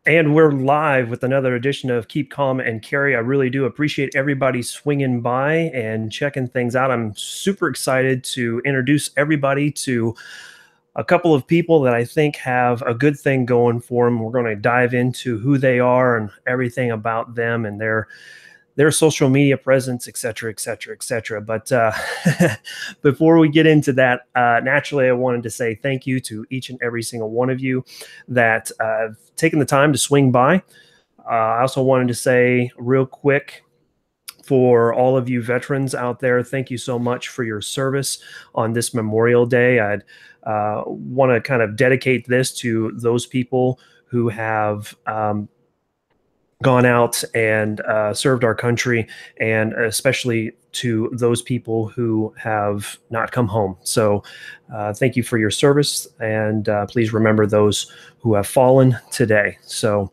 And we're live with another edition of Keep Calm and Carry. I really do appreciate everybody swinging by and checking things out. I'm super excited to introduce everybody to a couple of people that I think have a good thing going for them. We're going to dive into who they are and everything about them and their social media presence, et cetera, et cetera, et cetera. But before we get into that, naturally, I wanted to say thank you to each and every single one of you that have taken the time to swing by. I also wanted to say real quick, for all of you veterans out there, thank you so much for your service on this Memorial Day. I'd want to kind of dedicate this to those people who have gone out and served our country, and especially to those people who have not come home. So thank you for your service, and please remember those who have fallen today. So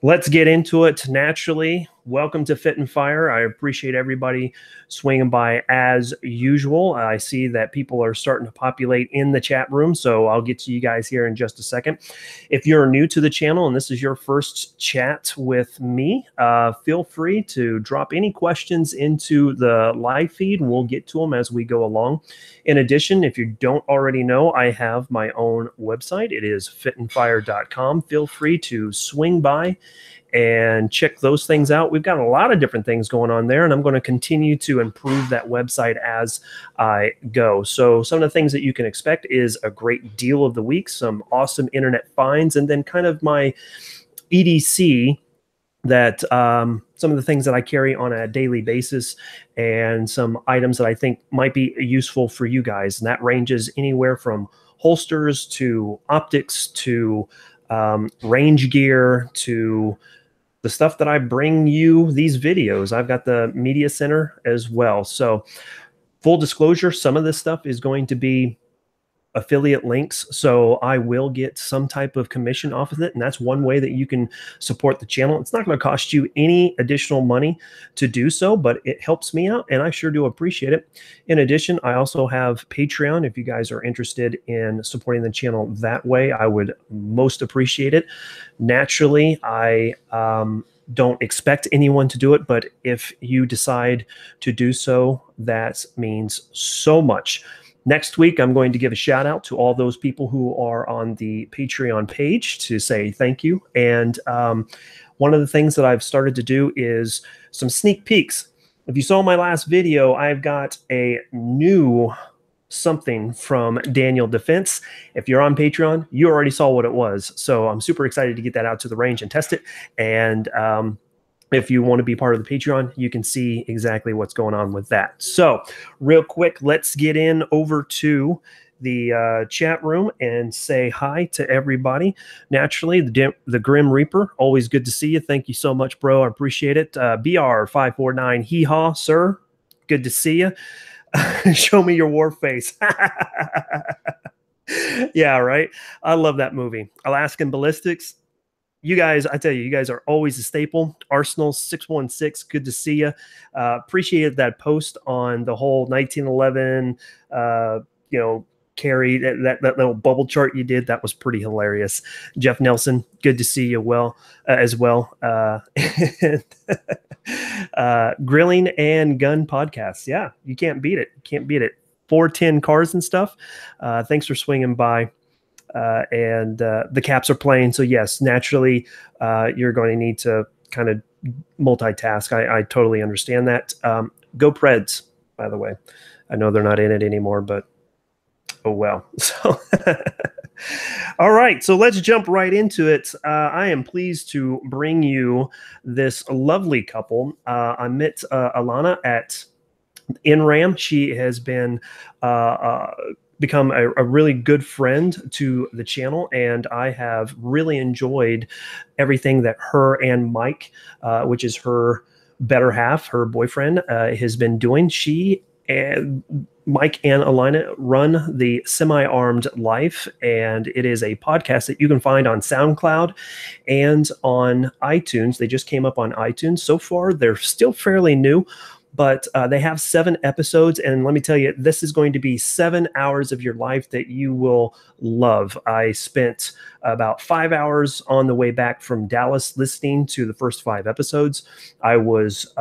let's get into it. Naturally, welcome to Fit and Fire. I appreciate everybody swinging by as usual. I see that people are starting to populate in the chat room, so I'll get to you guys here in just a second. If you're new to the channel and this is your first chat with me, feel free to drop any questions into the live feed, and we'll get to them as we go along. In addition, if you don't already know, I have my own website. It is fitandfire.com. Feel free to swing by and check those things out. We've got a lot of different things going on there, and I'm going to continue to improve that website as I go. So some of the things that you can expect is a great deal of the week, some awesome internet finds, and then kind of my EDC, that some of the things that I carry on a daily basis, and some items that I think might be useful for you guys. And that ranges anywhere from holsters to optics to range gear to the stuff that I bring you these videos. I've got the media center as well. So full disclosure, some of this stuff is going to be affiliate links, so I will get some type of commission off of it, and that's one way that you can support the channel. It's not going to cost you any additional money to do so, but it helps me out, and I sure do appreciate it. In addition, I also have Patreon. If you guys are interested in supporting the channel that way, I would most appreciate it. Naturally, I don't expect anyone to do it, but if you decide to do so, that means so much. Next week, I'm going to give a shout out to all those people who are on the Patreon page to say thank you. And one of the things that I've started to do is some sneak peeks. If you saw my last video, I've got a new something from Daniel Defense. If you're on Patreon, you already saw what it was. So I'm super excited to get that out to the range and test it. And if you want to be part of the Patreon, you can see exactly what's going on with that. So real quick, let's get in over to the chat room and say hi to everybody. Naturally, the Grim Reaper, always good to see you. Thank you so much, bro. I appreciate it. BR549, hee-haw, sir. Good to see you. Show me your war face. Yeah, right. I love that movie. Alaskan Ballistics. You guys, I tell you, you guys are always a staple. Arsenal 616, good to see you. Appreciated that post on the whole 1911, carry, that little bubble chart you did. That was pretty hilarious. Jeff Nelson, good to see you as well. Grilling and Gun Podcasts. Yeah, you can't beat it. Can't beat it. 410 cars and stuff. Thanks for swinging by. And the Caps are playing. So yes, naturally, you're going to need to kind of multitask. I totally understand that. Go Preds, by the way. I know they're not in it anymore, but oh well. So all right, so let's jump right into it. I am pleased to bring you this lovely couple. I met Alana at NRAM. She has been become a really good friend to the channel, and I have really enjoyed everything that her and Mike, which is her better half, her boyfriend, has been doing. She and Mike and Alina run the Semi-Armed Life, and it is a podcast that you can find on SoundCloud and on iTunes. They just came up on iTunes. So far, they're still fairly new. But they have 7 episodes, and let me tell you, this is going to be 7 hours of your life that you will love. I spent about 5 hours on the way back from Dallas listening to the first 5 episodes. I was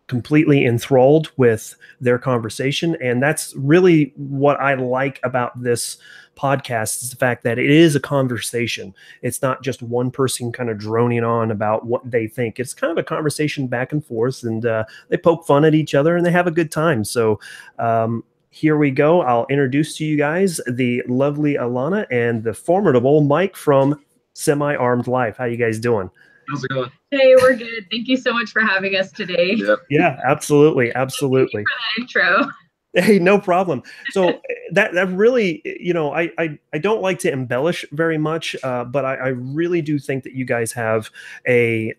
completely enthralled with their conversation, and that's really what I like about this podcast, is the fact that it is a conversation. It's not just one person kind of droning on about what they think. It's kind of a conversation back and forth, and they poke fun at each other and they have a good time. So here we go. I'll introduce to you guys the lovely Alana and the formidable Mike from Semi-Armed Life. How you guys doing? How's it going? Hey, we're good. Thank you so much for having us today. Yep. Yeah, absolutely. Absolutely. Thank you for that intro. Hey, no problem. So that really, you know, I don't like to embellish very much, but I really do think that you guys have a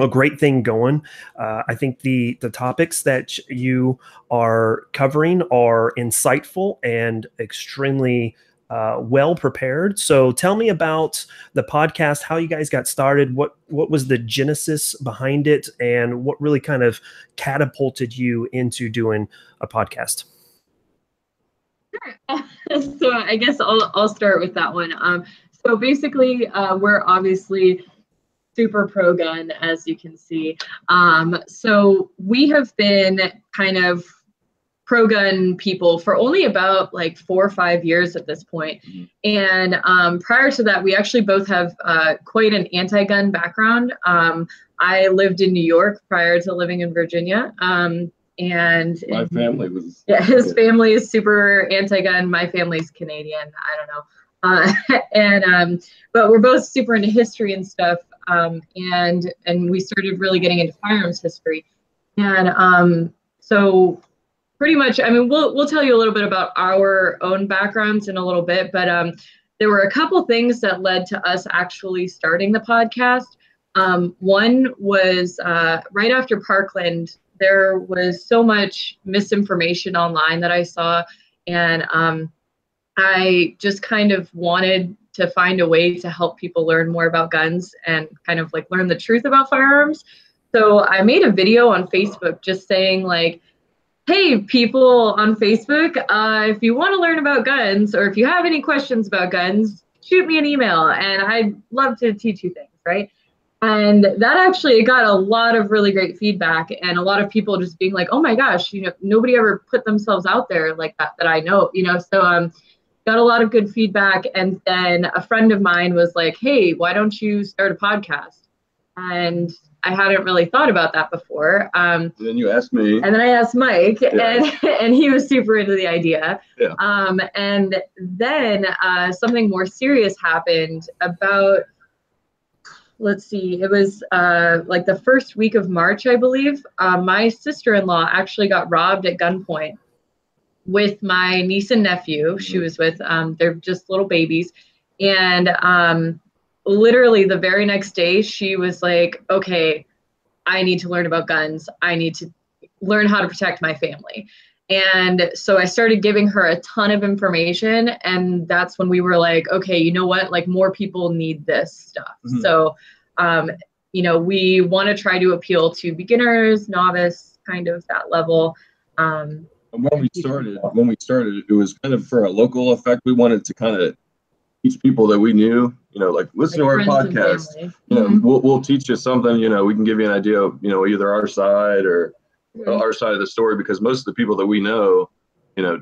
great thing going. I think the topics that you are covering are insightful and extremely well prepared. So tell me about the podcast, how you guys got started, what was the genesis behind it, and what really kind of catapulted you into doing a podcast. Sure. So I guess I'll start with that one. So basically, we're obviously super pro-gun, as you can see. So we have been kind of pro-gun people for only about like 4 or 5 years at this point. And prior to that, we actually both have quite an anti-gun background. I lived in New York prior to living in Virginia. And my family was, yeah, his family is super anti-gun. My family's Canadian. I don't know. But we're both super into history and stuff. And we started really getting into firearms history. And so pretty much, I mean, we'll tell you a little bit about our own backgrounds in a little bit, but there were a couple things that led to us actually starting the podcast. One was right after Parkland, there was so much misinformation online that I saw, and I just kind of wanted to find a way to help people learn more about guns and kind of like learn the truth about firearms. So I made a video on Facebook just saying like, hey, people on Facebook, if you want to learn about guns or if you have any questions about guns, shoot me an email and I'd love to teach you things, right? And that actually got a lot of really great feedback and a lot of people just being like, oh my gosh, you know, nobody ever put themselves out there like that I know, you know, so got a lot of good feedback. And then a friend of mine was like, hey, why don't you start a podcast? And I hadn't really thought about that before. And then you asked me. And then I asked Mike, yeah. and he was super into the idea. Yeah. And then something more serious happened about, let's see, it was like the first week of March, I believe. My sister-in-law actually got robbed at gunpoint with my niece and nephew. She was with, they're just little babies. And literally the very next day, she was like, okay, I need to learn about guns. I need to learn how to protect my family. And so I started giving her a ton of information. And that's when we were like, okay, you know what? Like more people need this stuff. So, you know, we want to try to appeal to beginners, novice, kind of that level. And when we started, it was kind of for a local effect. We wanted to kind of teach people that we knew, you know, like listen to our podcast. You know, we'll teach you something. You know, we can give you an idea of, you know, either our side or our side of the story, because most of the people that we know, you know,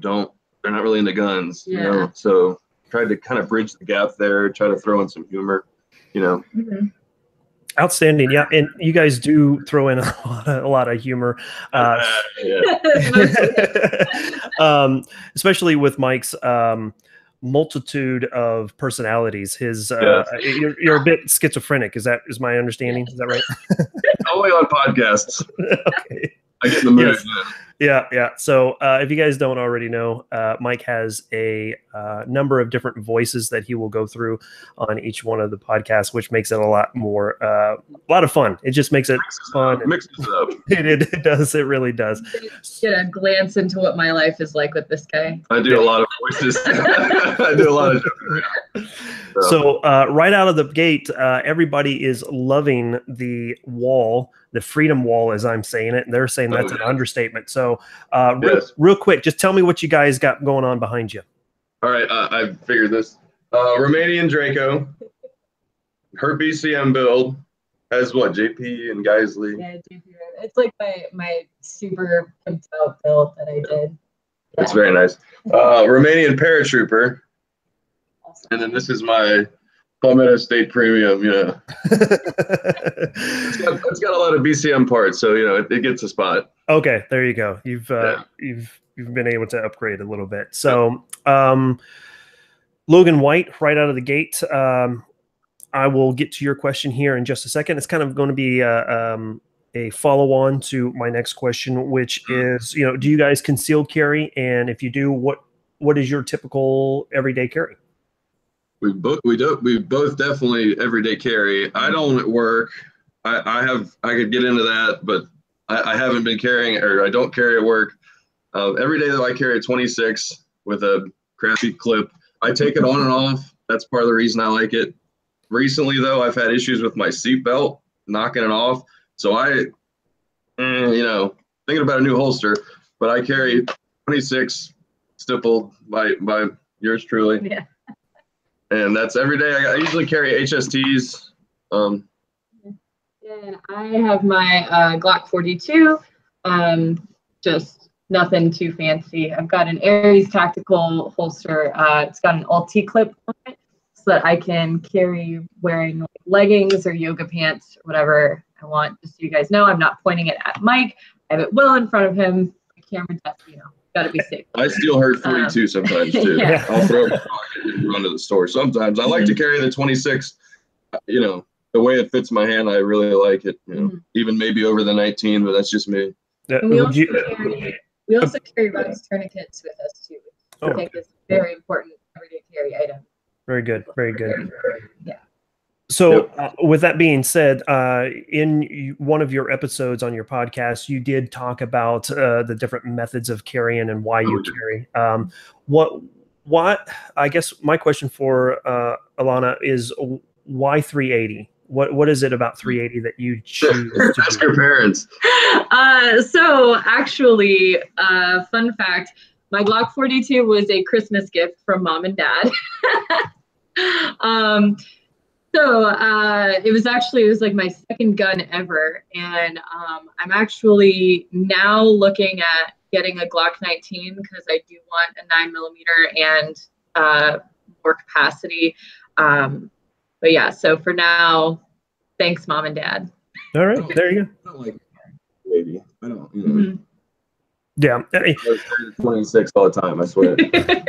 they're not really into guns. You know, so tried to kind of bridge the gap there, try to throw in some humor. You know. Outstanding. Yeah. And you guys do throw in a lot of humor, especially with Mike's multitude of personalities. His you're a bit schizophrenic. Is my understanding? Is that right? Only on podcasts. Okay. I get in the mood. Yeah. So if you guys don't already know, Mike has a number of different voices that he will go through on each one of the podcasts, which makes it a lot of fun. It just makes it fun. Mixes it up. It does. It really does. Get a glance into what my life is like with this guy. I do a lot of voices. I do a lot of So right out of the gate, everybody is loving the wall, the freedom wall, as I'm saying it. And they're saying that's an understatement. So real quick, just tell me what you guys got going on behind you. All right, I figured this. Romanian Draco, her BCM build has what, JP and Geisley? Yeah, JP. It's like my super pimped out build that I did. It's very nice. Romanian Paratrooper. Awesome. And then this is my Palmetto State Premium, you know. it's got a lot of BCM parts, so, you know, it gets a spot. Okay, there you go. You've been able to upgrade a little bit. So Logan White, right out of the gate. I will get to your question here in just a second. It's kind of going to be a follow-on to my next question, which is, you know, do you guys concealed carry? And if you do, what is your typical everyday carry? We both definitely everyday carry. I don't at work. I could get into that, but I haven't been carrying, or I don't carry at work. Every day though, I carry a 26 with a crappy clip. I take it on and off. That's part of the reason I like it. Recently though, I've had issues with my seatbelt knocking it off. So you know, thinking about a new holster, but I carry 26 stippled by yours truly. Yeah. And that's every day. I usually carry HSTs. And I have my Glock 42. Just nothing too fancy. I've got an Aries tactical holster. It's got an ulti clip on it, so that I can carry wearing like leggings or yoga pants or whatever I want. Just so you guys know, I'm not pointing it at Mike. I have it well in front of him. The camera test, you know, got to be safe. I still hurt 42 sometimes too. Yeah. I'll throw it and run to the store. Sometimes I like to carry the 26. You know, the way it fits my hand, I really like it. You know, even maybe over the 19, but that's just me. Yeah. We also carry Rugs tourniquets with us too. I think it's a very important everyday carry item. Very good. Very good. Yeah. So with that being said, in one of your episodes on your podcast, you did talk about the different methods of carrying and why you carry. What I guess my question for Alana is, why 380? What is it about 380 that you choose to ask your parents? So actually, fun fact, my Glock 42 was a Christmas gift from Mom and Dad. So it was like my second gun ever. And I'm actually now looking at getting a Glock 19 because I do want a 9mm and more capacity. But yeah, so for now, thanks, Mom and Dad. All right, there you go. I don't like 80. I don't, you know. Yeah. 26 all the time, I swear.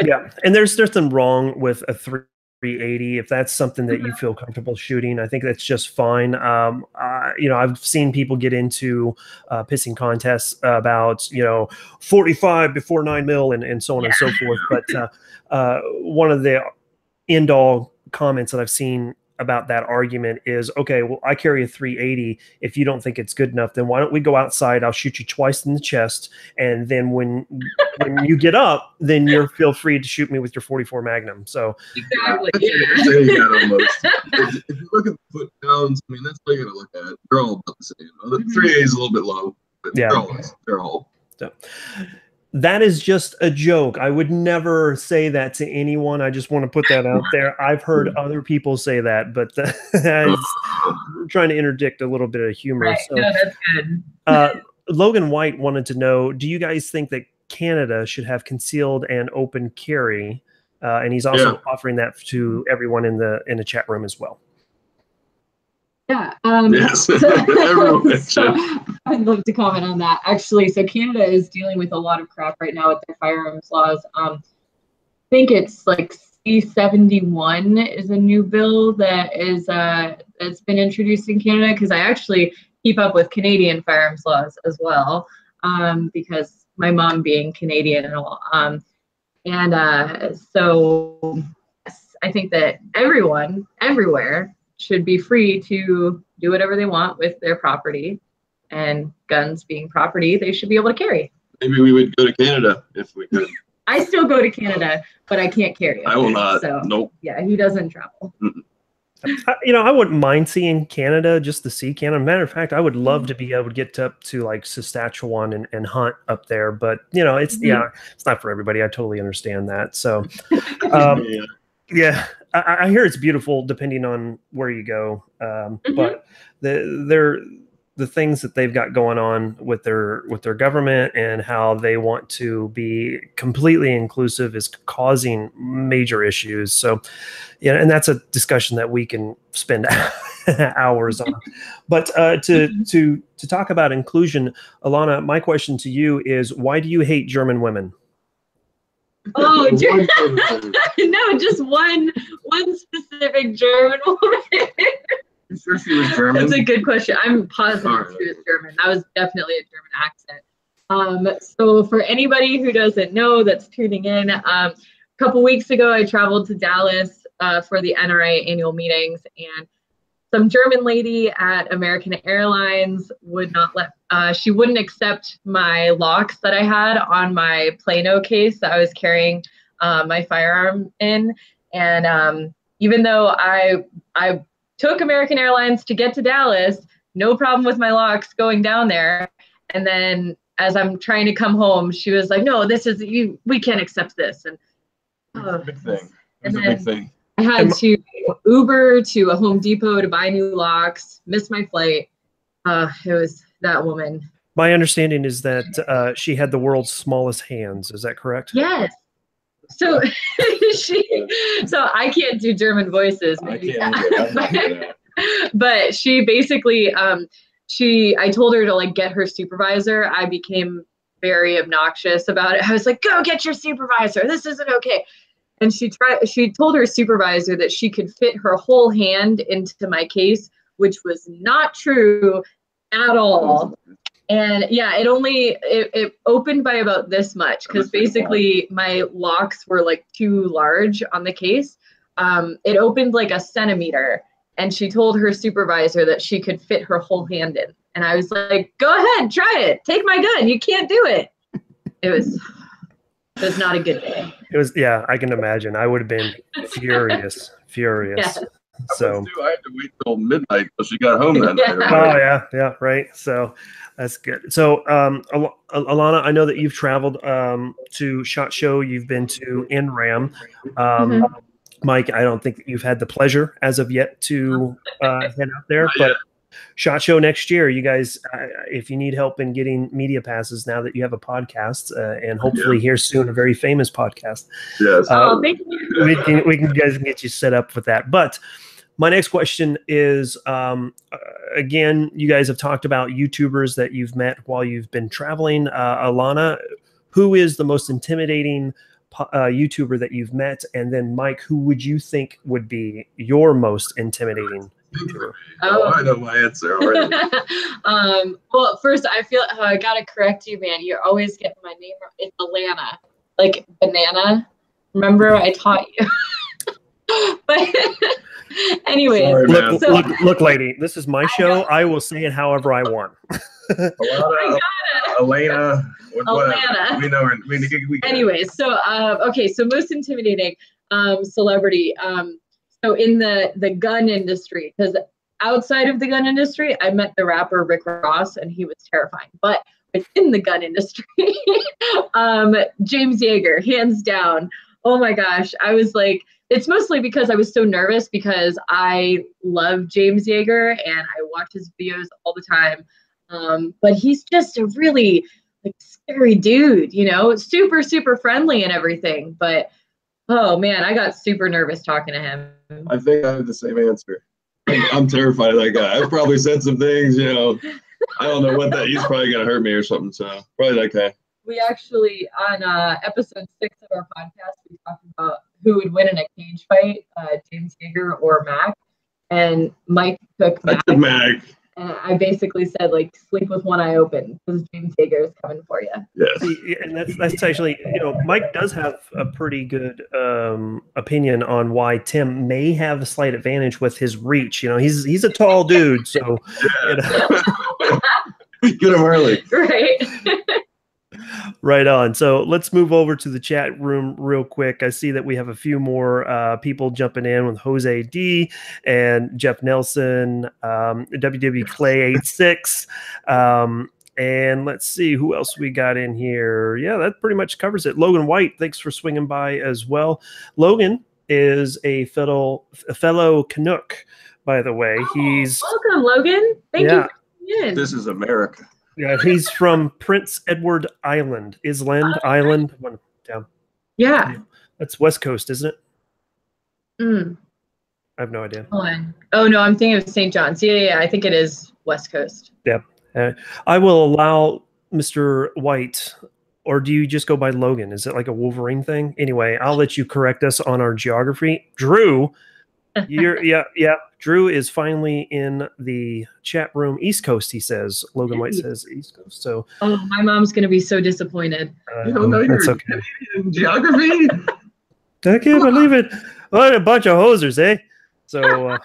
Yeah, and there's nothing wrong with a 380 if that's something that you feel comfortable shooting. I think that's just fine. You know, I've seen people get into pissing contests about, you know, 45 before 9mm and so on and so forth. But one of the end-all comments that I've seen about that argument is, okay, well, I carry a 380. If you don't think it's good enough, then why don't we go outside? I'll shoot you twice in the chest, and then when you get up, then you're feel free to shoot me with your 44 Magnum. So exactly. If you look at the foot pounds, I mean, that's what you gotta look at. They're all about the same. The 380 is a little bit low, but they're all. So. That is just a joke. I would never say that to anyone. I just want to put that out there. I've heard other people say that, but I'm trying to interdict a little bit of humor. Right. So, no, that's good. Logan White wanted to know, do you guys think that Canada should have concealed and open carry? And he's also offering that to everyone in the chat room as well. Yeah. Yes. So I'd love to comment on that. Actually, so Canada is dealing with a lot of crap right now with their firearms laws. I think it's like C-71 is a new bill that is that's been introduced in Canada, because I actually keep up with Canadian firearms laws as well, because my mom being Canadian and all. So I think that everyone, everywhere, should be free to do whatever they want with their property, and guns being property, they should be able to carry. Maybe we would go to Canada if we could. I still go to Canada, but I can't carry it. I will not. So, nope. Yeah, he doesn't travel. I wouldn't mind seeing Canada just to see Canada. Matter of fact, I would love to be able to get up to like Saskatchewan and hunt up there. But it's it's not for everybody. I totally understand that. So, yeah, I hear it's beautiful depending on where you go. But the things that they've got going on with their government and how they want to be completely inclusive is causing major issues. So, and that's a discussion that we can spend hours on. But to talk about inclusion, Alana, my question to you is, why do you hate German women? Oh, no, just one specific German woman. You sure she was German? That's a good question. I'm positive she was German. That was definitely a German accent. So for anybody who doesn't know that's tuning in, a couple weeks ago I traveled to Dallas for the NRA annual meetings, and some German lady at American Airlines would not she wouldn't accept my locks that I had on my Plano case that I was carrying my firearm in. And even though I took American Airlines to get to Dallas, no problem with my locks going down there. And then as I'm trying to come home, she was like, no, we can't accept this. And it's a big thing. It's a big thing. I had to Uber to a Home Depot to buy new locks, missed my flight. It was that woman. My understanding is that she had the world's smallest hands. Is that correct? Yes. So so I can't do German voices. Maybe. I can't. But she basically, I told her to like get her supervisor. I became very obnoxious about it. I was like, go get your supervisor. This isn't okay. And she told her supervisor that she could fit her whole hand into my case, which was not true at all. And yeah, it opened by about this much, because basically my locks were like too large on the case. It opened like a centimeter, and she told her supervisor that she could fit her whole hand in. And I was like, go ahead, try it. Take my gun. You can't do it. It was not a good day. It was, yeah, I can imagine. I would have been furious. Yes. So I had to wait till midnight till she got home that night. Oh yeah, right. So that's good. So Alana, I know that you've traveled to SHOT Show. You've been to NRAM. Mike, I don't think that you've had the pleasure as of yet to head out there, but SHOT Show next year. You guys, if you need help in getting media passes, now that you have a podcast, and hopefully here soon a very famous podcast, yes, thank you. we can guys get you set up with that. But my next question is, again, you guys have talked about YouTubers that you've met while you've been traveling. Alana, who is the most intimidating YouTuber that you've met? And then Mike, who would you think would be your most intimidating YouTuber? Oh, I know my answer already. Well, first I feel I gotta correct you, man. You're always getting my name wrong. It's Alana, like banana. Remember, I taught you. But anyway, look, lady, this is my show. I will say it however I want. Elena. Alana. We know her. Anyway, so okay, so most intimidating celebrity. So in the gun industry, because outside of the gun industry, I met the rapper Rick Ross, and he was terrifying. But within the gun industry, James Yeager, hands down. Oh my gosh, I was like, it's mostly because I was so nervous, because I love James Yeager and I watch his videos all the time. But he's just a really like scary dude, you know, super, super friendly and everything. But oh man, I got super nervous talking to him. I think I have the same answer. I'm terrified of that guy. I've probably said some things, you know, I don't know what he's probably going to hurt me or something. So probably that guy. We actually, on episode 6 of our podcast, we talked about who would win in a cage fight, James Yeager or Mac. And Mike took Mac. I took Mac. And I basically said, like, sleep with one eye open, because James Yeager is coming for you. Yes. And that's actually, you know, Mike does have a pretty good opinion on why Tim may have a slight advantage with his reach. You know, he's a tall dude, so you know. Get him early. Right. Right on. So let's move over to the chat room real quick. I see that we have a few more people jumping in with Jose D and Jeff Nelson, WW Clay 86. And let's see who else we got in here. Yeah, that pretty much covers it. Logan White, thanks for swinging by as well. Logan is a fellow Canuck, by the way. He's welcome, Logan. Thank you for coming in. This is America. Yeah, he's from Prince Edward Island, Island. Down. Yeah. That's West Coast, isn't it? Mm. I have no idea. Oh, no, I'm thinking of St. John's. Yeah, I think it is West Coast. Yep. I will allow Mr. White, or do you just go by Logan? Is it like a Wolverine thing? Anyway, I'll let you correct us on our geography. Drew, Drew is finally in the chat room. East Coast, he says. Logan White says East Coast. So, my mom's gonna be so disappointed. You don't know your geography? I can't believe it. What a bunch of hosers, eh? So,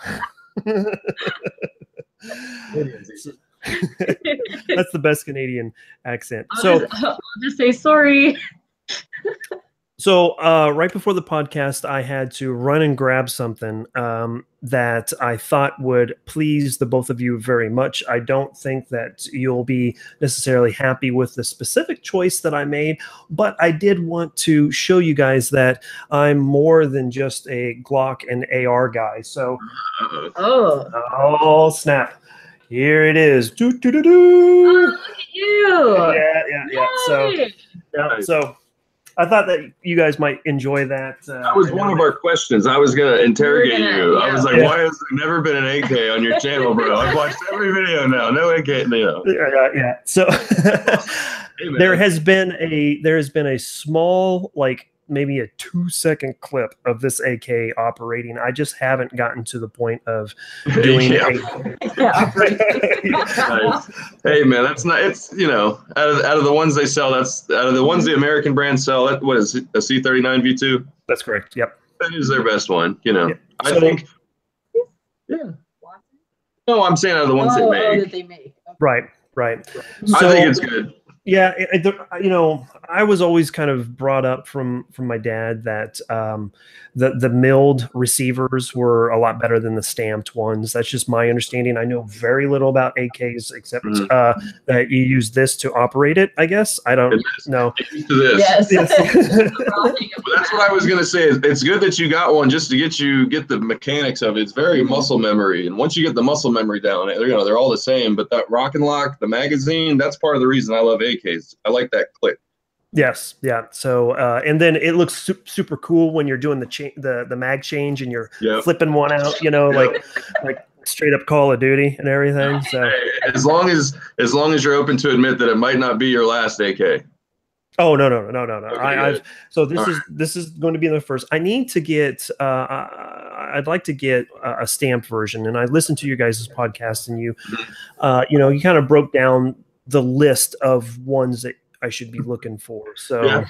that's the best Canadian accent. I'll just say sorry. So right before the podcast, I had to run and grab something that I thought would please the both of you very much. I don't think that you'll be necessarily happy with the specific choice that I made, but I did want to show you guys that I'm more than just a Glock and AR guy. So, oh snap. Here it is. Oh, look at you. Yeah. So I thought that you guys might enjoy that. That was one of our questions. I was going to interrogate you. I was like, why has there never been an AK on your channel, bro? I've watched every video now. No AK, Yeah. So there has been a small, like maybe a 2-second clip of this AK operating. I just haven't gotten to the point of doing it. Nice. Hey man, that's not, it's, out of the ones they sell, that's out of the ones the American brands sell, that what is it, a C39 V2? That's correct. Yep. That is their best one, Yeah. I think. Yeah. No, I'm saying out of the ones they make. That they make. Right. I think it's good. Yeah, I was always kind of brought up from my dad that the milled receivers were a lot better than the stamped ones. That's just my understanding. I know very little about AKs except that you use this to operate it, I guess. I don't know. Yes. That's what I was going to say. It's good that you got one just to get the mechanics of it. It's very muscle memory. And once you get the muscle memory down, they're all the same. But that rock and lock, the magazine, that's part of the reason I love AKs. I like that click. Yes, yeah. So and then it looks super cool when you're doing the mag change and you're flipping one out, like straight up Call of Duty and everything. So as long as you're open to admit that it might not be your last AK. Oh no. Okay, This is going to be the first. I need to get. I'd like to get a stamped version, and I listened to you guys' podcast, and you kind of broke down the list of ones that I should be looking for. So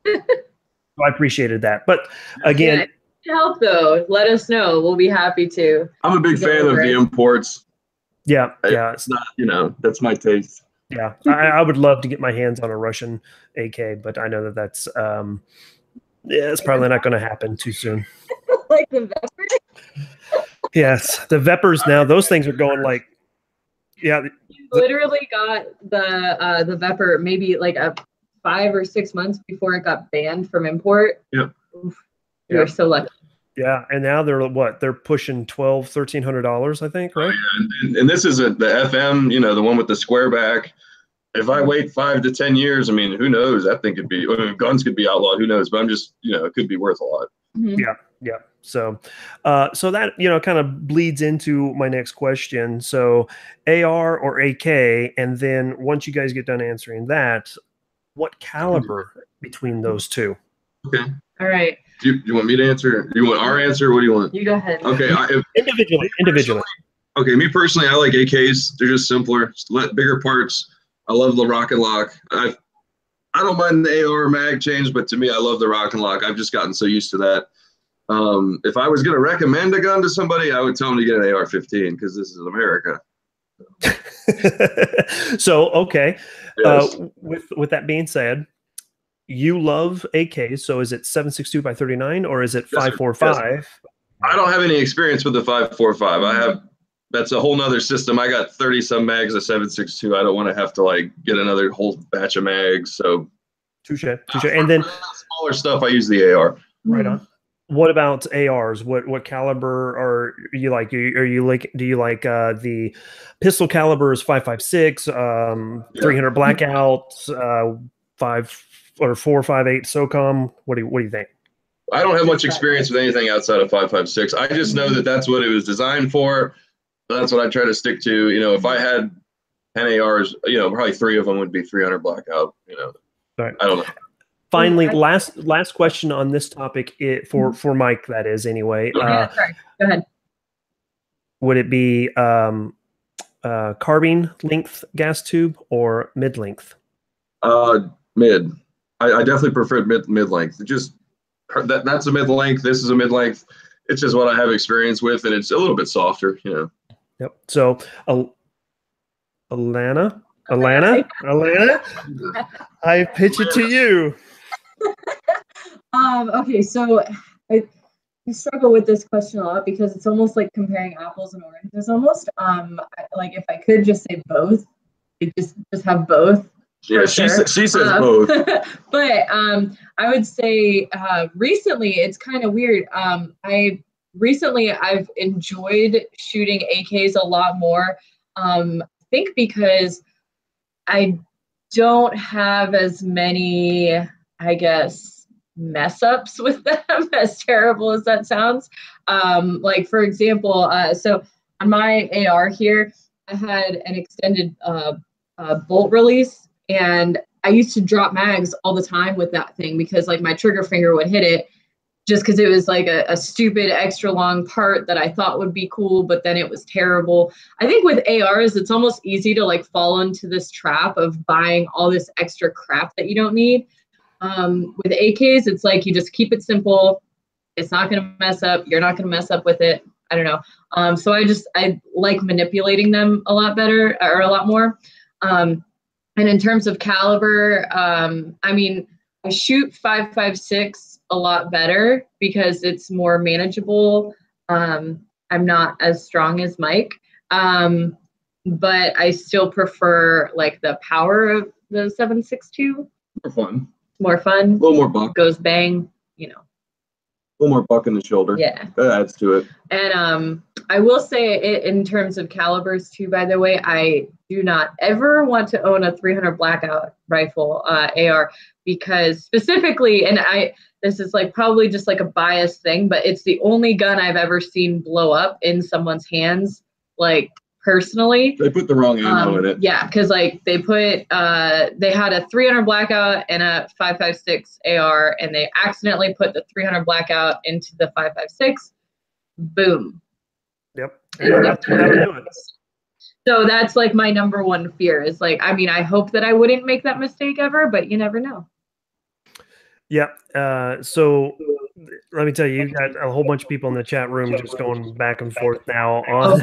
I appreciated that. But again, help though, let us know. We'll be happy to. I'm a big fan of the imports. Yeah. It's not, that's my taste. Yeah. I would love to get my hands on a Russian AK, but I know that's it's probably not going to happen too soon. Like the Vepers? Yes. The Vepers now, those things are going like, literally got the Vepr maybe like 5 or 6 months before it got banned from import. Yep. We were so lucky. Yeah, and now they're pushing $1,300, I think, right? And this isn't the FM, the one with the square back. If I wait 5 to 10 years, who knows? That thing could be, guns could be outlawed. Who knows? But I'm just, it could be worth a lot. Mm-hmm. Yeah. So that, kind of bleeds into my next question. So AR or AK, and then once you guys get done answering that, what caliber between those two? Okay. All right. Do you want me to answer? Do you want our answer? What do you want? You go ahead. Okay. Individually. Okay. Me personally, I like AKs. They're just simpler, bigger parts. I love the rock and lock. I don't mind the AR mag change, but to me, I love the rock and lock. I've just gotten so used to that. If I was going to recommend a gun to somebody, I would tell them to get an AR-15 because this is America. So, okay. Yes. With that being said, you love AKs, so is it 7.62 by 39 or is it 5.45? Yes. I don't have any experience with the 5.45. I have, that's a whole nother system. I got 30 some mags of 7.62. I don't want to have to like get another whole batch of mags. So touche. And then smaller stuff, I use the AR. Right on. What about ARs? What caliber are you like? Do you like the pistol calibers 5.56, 300 blackout, 5 or 4.58 SOCOM? What do you think? I don't have much experience with anything outside of 5.56. I just know that that's what it was designed for. That's what I try to stick to. You know, if I had 10 ARs, you know, probably 3 of them would be 300 blackout. You know, right. I don't know. Finally, last question on this topic for Mike. That is anyway. Sorry. Go ahead. Would it be carbine length gas tube or mid length? Mid. I definitely prefer mid length. Just that's a mid length. This is a mid length. It's just what I have experience with, and it's a little bit softer, you know. Yep. So, Alana, I pitch it to you. Okay, so I struggle with this question a lot because it's almost like comparing apples and oranges almost. Like if I could just say both, like just have both. Yeah, she says both. But I would say recently it's kind of weird. I've enjoyed shooting AKs a lot more. I think because I don't have as many, I guess, mess ups with them, as terrible as that sounds. Like for example, so on my AR here, I had an extended bolt release, and I used to drop mags all the time with that thing because like my trigger finger would hit it just because it was like a stupid extra long part that I thought would be cool, but then it was terrible. I think with ARs, it's almost easy to like fall into this trap of buying all this extra crap that you don't need. With AKs, it's like you just keep it simple. It's not going to mess up. You're not going to mess up with it. I don't know. So I like manipulating them a lot better or a lot more. And in terms of caliber, I mean, I shoot 5.56 a lot better because it's more manageable. I'm not as strong as Mike, but I still prefer like the power of the 7.62. More fun. More fun. A little more buck. Goes bang, you know. A little more buck in the shoulder. Yeah. That adds to it. And I will say in terms of calibers too, by the way, I do not ever want to own a 300 blackout rifle AR because specifically, and this is like probably just like a biased thing, but it's the only gun I've ever seen blow up in someone's hands, like personally. They put the wrong ammo in it. Yeah, because like they had a 300 blackout and a 5.56 AR, and they accidentally put the 300 blackout into the 5.56. Boom. Yep. That'll do it. So that's like my number one fear is like, I mean, I hope that I wouldn't make that mistake ever, but you never know. Yeah. So let me tell you, you got a whole bunch of people in the chat room just going back and forth now on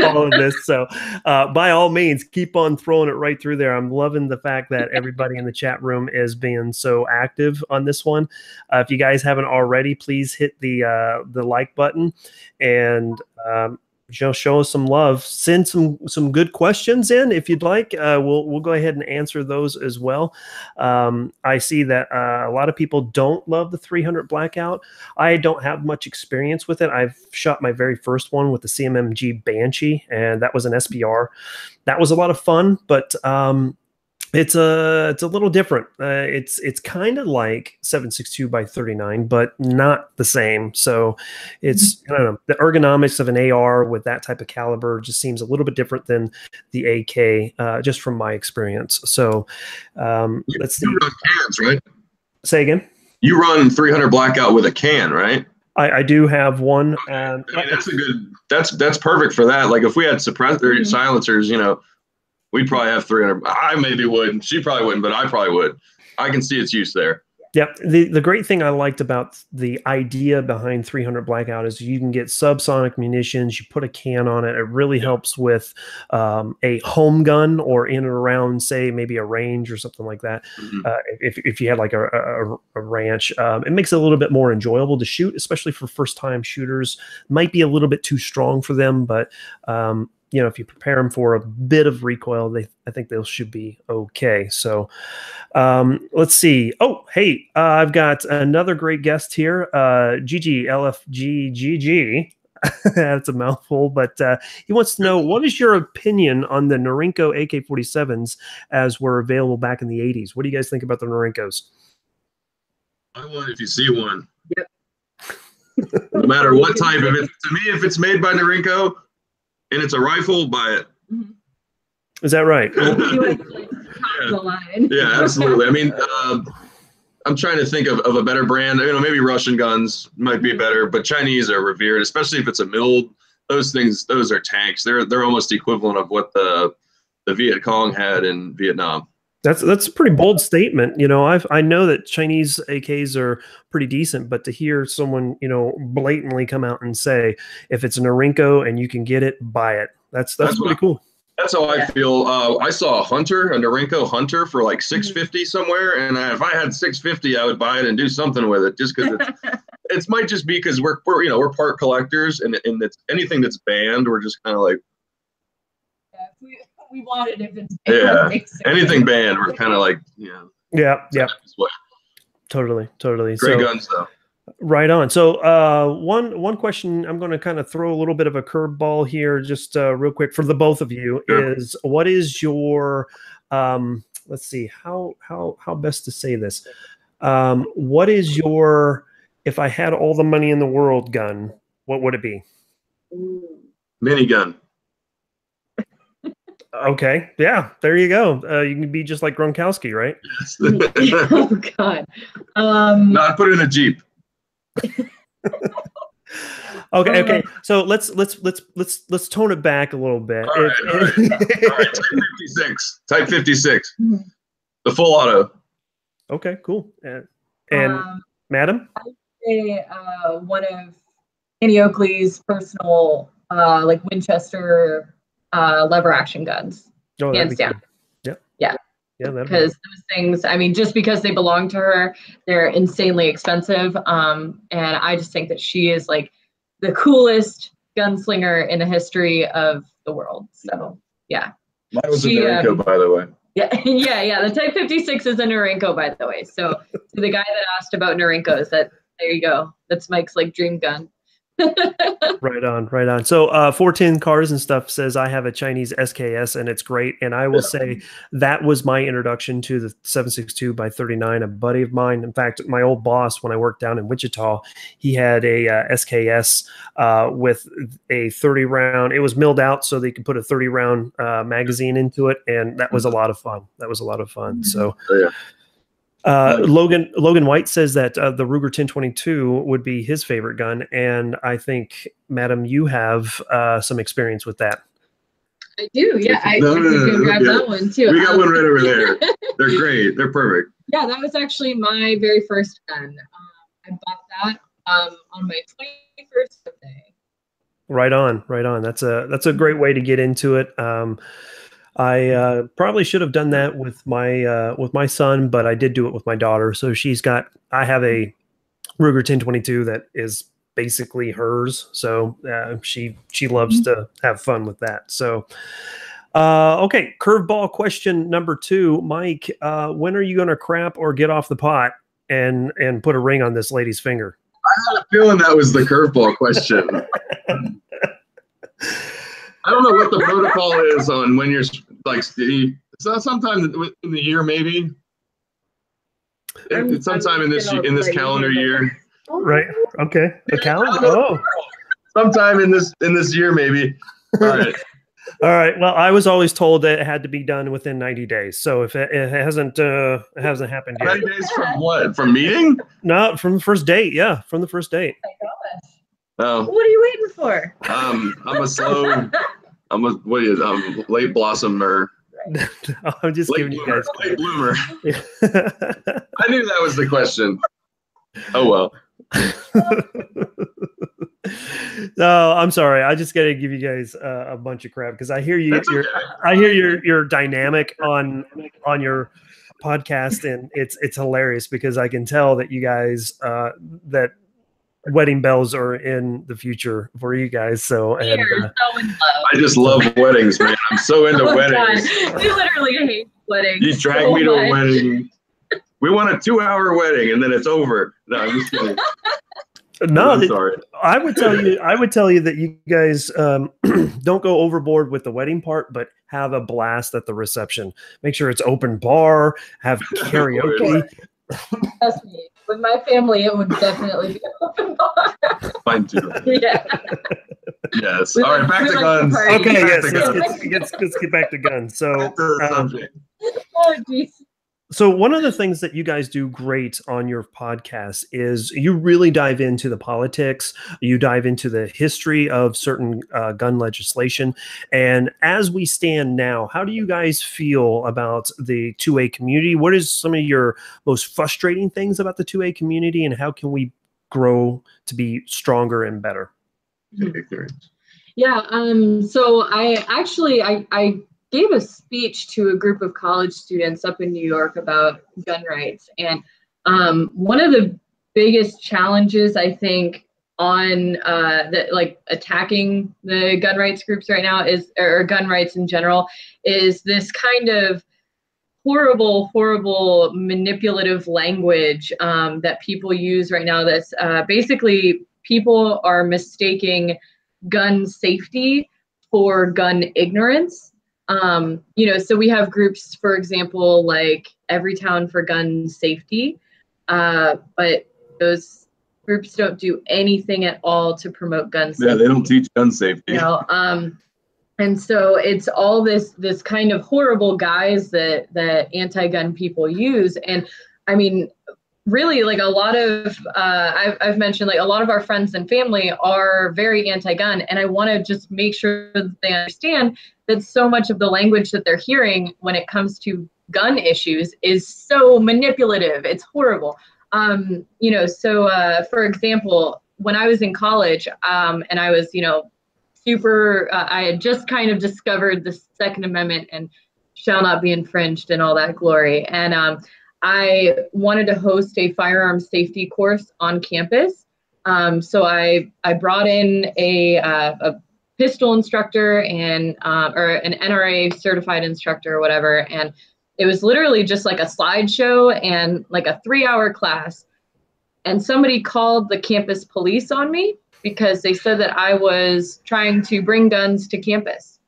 all of this. So by all means, keep on throwing it right through there. I'm loving the fact that everybody in the chat room is being so active on this one. If you guys haven't already, please hit the like button and show us some love. Send some good questions in if you'd like. We'll go ahead and answer those as well. I see that a lot of people don't love the 300 blackout. I don't have much experience with it. I've shot my very first one with the CMMG Banshee, and that was an SPR. That was a lot of fun, but it's a little different. It's kind of like 7.62 by 39, but not the same. So it's, I don't know, the ergonomics of an AR with that type of caliber just seems a little bit different than the AK, just from my experience. So let's see. You run cans, right? Say again. You run 300 blackout with a can, right? I do have one. I mean, that's perfect for that. Like if we had suppressor silencers, you know, we'd probably have 300. I maybe wouldn't. She probably wouldn't, but I probably would. I can see its use there. Yep. The great thing I liked about the idea behind 300 Blackout is you can get subsonic munitions. You put a can on it. It really helps with a home gun or in and around, say, maybe a range or something like that. If you had like a ranch, it makes it a little bit more enjoyable to shoot, especially for first-time shooters. Might be a little bit too strong for them, but you know, if you prepare them for a bit of recoil, I think they should be okay. So let's see. Oh, hey, I've got another great guest here, Gigi, LFGGG. That's a mouthful, but he wants to know, what is your opinion on the Norinco AK-47s as were available back in the 80s? What do you guys think about the Norincos? I want if you see one. Yep. No matter what type of it. To me, if it's made by Norinco, and it's a rifle, buy it. Is that right? Yeah, absolutely. I mean, I'm trying to think of a better brand. You know, maybe Russian guns might be better, but Chinese are revered, especially if it's a milled. Those things, those are tanks. They're almost equivalent of what the Viet Cong had in Vietnam. That's a pretty bold statement. You know, I know that Chinese AKs are pretty decent, but to hear someone, you know, blatantly come out and say, if it's a Norinco and you can get it, buy it. That's pretty cool. That's how I feel. I saw a Norinco Hunter for like $650 somewhere, and if I had $650, I would buy it and do something with it. Just because it might just be because we're part collectors, and it's anything that's banned, we're just kind of like. We want it if it's banned. Yeah, anything banned, we're kind of like, yeah. Totally. Great guns though. Right on. So one question I'm going to kind of throw a little bit of a curveball here, just real quick for the both of you. Sure. Is what is your let's see how best to say this. What is your, if I had all the money in the world gun, what would it be? Minigun. Okay. Yeah, there you go. You can be just like Gronkowski, right? Yes. Oh God. No, I put it in a Jeep. Okay. So let's tone it back a little bit. All right. Type 56. The full auto. Okay, cool. And Madam? I would say one of Annie Oakley's personal like Winchester lever action guns. Oh, hands down. Yeah, because those things, I mean, just because they belong to her, they're insanely expensive. And I just think that she is like the coolest gunslinger in the history of the world. So yeah. Mine was a Norinco, by the way. Yeah. The Type 56 is a Norinco, by the way. So to the guy that asked about Norincos, there you go. That's Mike's like dream gun. Right on. So 410 Cars and Stuff says I have a Chinese SKS and it's great. And I will say that was my introduction to the 7.62 by 39. A buddy of mine, in fact, my old boss when I worked down in Wichita, he had a SKS with a 30 round. It was milled out so they could put a 30 round magazine into it, and that was a lot of fun. So. Yeah. Logan White says that the Ruger 1022 would be his favorite gun, and I think, Madam, you have some experience with that. I do, yeah. I can grab that one too. We got one right over there. They're great. They're perfect. Yeah, that was actually my very first gun. I bought that on my 21st birthday. Right on. That's a great way to get into it. I probably should have done that with my son, but I did do it with my daughter. So I have a Ruger 1022 that is basically hers. So she loves to have fun with that. So, okay. Curveball question number 2, Mike, when are you going to crap or get off the pot and put a ring on this lady's finger? I had a feeling that was the curveball question. I don't know what the protocol is on when you're like, sometime in the year, maybe. It's sometime in this calendar year. Right. Okay. The calendar. Oh. Sometime in this year, maybe. All right. All right. Well, I was always told that it had to be done within 90 days. So if it hasn't happened yet. 90 days from what? From meeting? No, from the first date. Yeah, from the first date. Oh my gosh. Oh. What are you waiting for? I'm a late blossomer. I'm just giving you guys late bloomer. I knew that was the question. Oh, well. No, I'm sorry. I just got to give you guys a bunch of crap because I hear you. That's okay. I hear your dynamic on your podcast, and it's hilarious because I can tell that you guys that wedding bells are in the future for you guys. So and You're so in love. I just love weddings, man. I'm so into weddings. God. We literally hate weddings. You drag me to a wedding. We want a 2-hour wedding, and then it's over. No, I'm just kidding. No, I'm sorry. I would tell you that you guys don't go overboard with the wedding part, but have a blast at the reception. Make sure it's open bar, have karaoke. Trust me, with my family, it would definitely be open bar. Mine too. Yeah. Yes. All right, back to guns. Okay, yes. Let's Let's get back to guns. So, Oh, geez. so one of the things that you guys do great on your podcast is you really dive into the politics, you dive into the history of certain gun legislation. And as we stand now, how do you guys feel about the 2A community? What is some of your most frustrating things about the 2A community, and how can we grow to be stronger and better? Yeah, so I gave a speech to a group of college students up in New York about gun rights. And one of the biggest challenges, I think, on like attacking the gun rights groups right now or gun rights in general, is this kind of horrible manipulative language that people use right now. That's basically people are mistaking gun safety for gun ignorance. So we have groups, for example, like Everytown for Gun Safety, but those groups don't do anything at all to promote gun safety. Yeah, they don't teach gun safety. And so it's all this kind of horrible guise that anti-gun people use. And I mean, really, like a lot of I've mentioned, like a lot of our friends and family are very anti-gun, and I want to just make sure that they understand that so much of the language that they're hearing when it comes to gun issues is so manipulative. It's horrible. For example, when I was in college, and I was, I had just kind of discovered the Second Amendment and shall not be infringed and all that glory. And I wanted to host a firearms safety course on campus. So I brought in a pistol instructor and or an NRA certified instructor or whatever. And it was literally just like a slideshow and like a 3-hour class. And somebody called the campus police on me because they said that I was trying to bring guns to campus.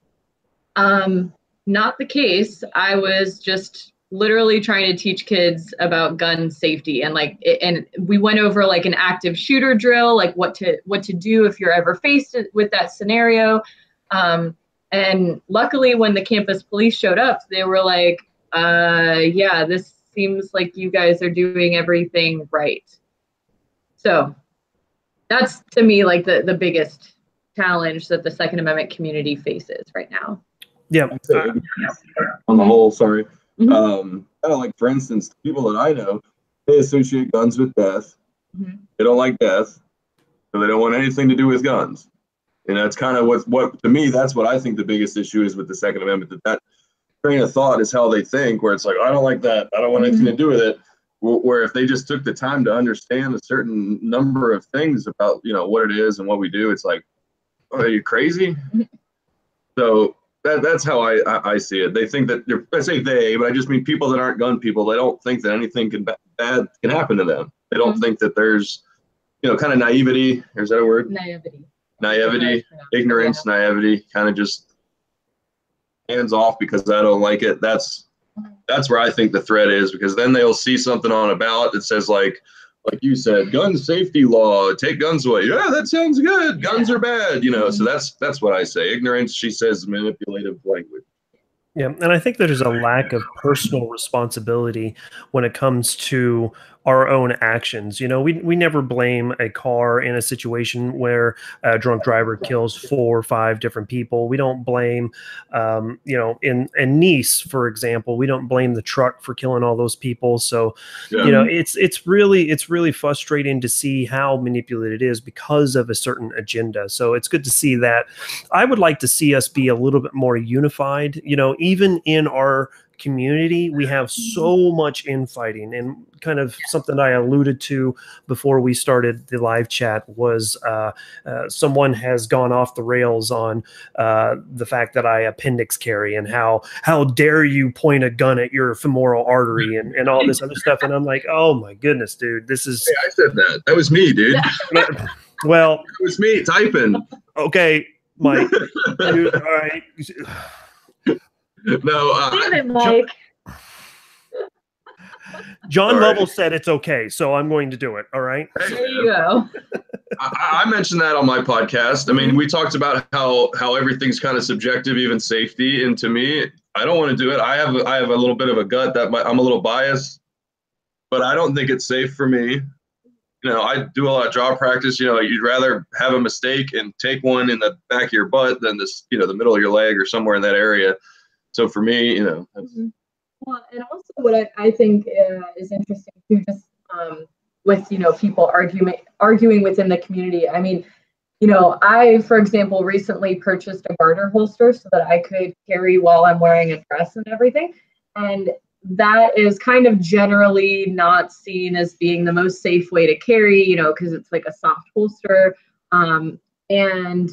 Not the case. I was just literally trying to teach kids about gun safety, and and we went over like an active shooter drill, like what to do if you're ever faced with that scenario. And luckily when the campus police showed up, they were like, yeah, this seems like you guys are doing everything right. So that's, to me, like the biggest challenge that the Second Amendment community faces right now. Yeah. On the whole, sorry. Kind of like, for instance, people that I know, they associate guns with death. They don't like death, so they don't want anything to do with guns. And that's kind of what to me, that's what I think the biggest issue is with the Second Amendment, that train of thought is how they think, where it's like, I don't like that, I don't want anything to do with it. Where if they just took the time to understand a certain number of things about, what it is and what we do, it's like, oh, are you crazy? So that's how I see it. They think that I say they, but I just mean people that aren't gun people. They don't think that anything bad can happen to them. They don't think that there's, kind of naivety. Is that a word? Naivety, ignorance, naivety, kind of just hands off because I don't like it. That's where I think the threat is, because then they'll see something on a ballot that says like you said, gun safety law, take guns away. Yeah, that sounds good. Guns are bad, So that's what I say. Ignorance, she says, manipulative language. Yeah, and I think there's a lack of personal responsibility when it comes to our own actions. You know, we never blame a car in a situation where a drunk driver kills 4 or 5 different people. We don't blame, you know, in Nice, for example, we don't blame the truck for killing all those people. So, you know, it's really frustrating to see how manipulated it is because of a certain agenda. So it's good to see that. I would like to see us be a little bit more unified. You know, even in our community, we have so much infighting, and kind of something I alluded to before we started the live chat was someone has gone off the rails on the fact that I appendix carry, and how dare you point a gun at your femoral artery, and all this other stuff. And I'm like, oh my goodness, dude, this is. Hey, I said that. That was me, dude. Well, it was me typing. Okay, Mike. Dude, all right. No, Mike. John Lovell said it's okay, so I'm going to do it. All right. There you go. I mentioned that on my podcast. I mean, we talked about how everything's kind of subjective, even safety. And to me, I don't want to do it. I have a little bit of a gut that I'm a little biased, but I don't think it's safe for me. You know, I do a lot of jaw practice. You know, you'd rather have a mistake and take one in the back of your butt than this, you know, the middle of your leg or somewhere in that area. So for me, you know. Well, and also what I think is interesting too, just with, you know, people arguing within the community. I mean, you know, I, for example, recently purchased a garter holster so that I could carry while I'm wearing a dress and everything. And that is kind of generally not seen as being the most safe way to carry, you know, because it's like a soft holster. And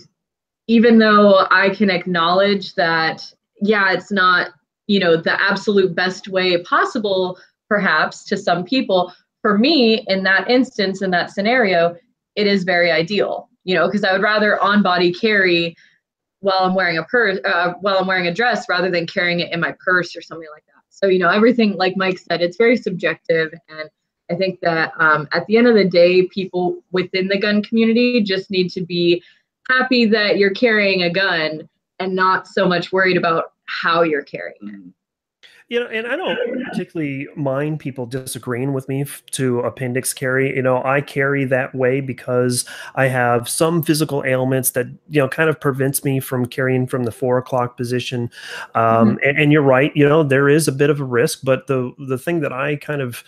even though I can acknowledge that, yeah, it's not, you know, the absolute best way possible, perhaps to some people, for me, in that instance, in that scenario, it is very ideal, you know, because I would rather on-body carry while I'm wearing a purse, while I'm wearing a dress, rather than carrying it in my purse or something like that. So, you know, everything, like Mike said, it's very subjective. And I think that at the end of the day, people within the gun community just need to be happy that you're carrying a gun and not so much worried about how you're carrying it. You know, and I don't particularly mind people disagreeing with me to appendix carry. You know, I carry that way because I have some physical ailments that, you know, kind of prevents me from carrying from the 4 o'clock position. And you're right, you know, there is a bit of a risk, but the thing that I kind of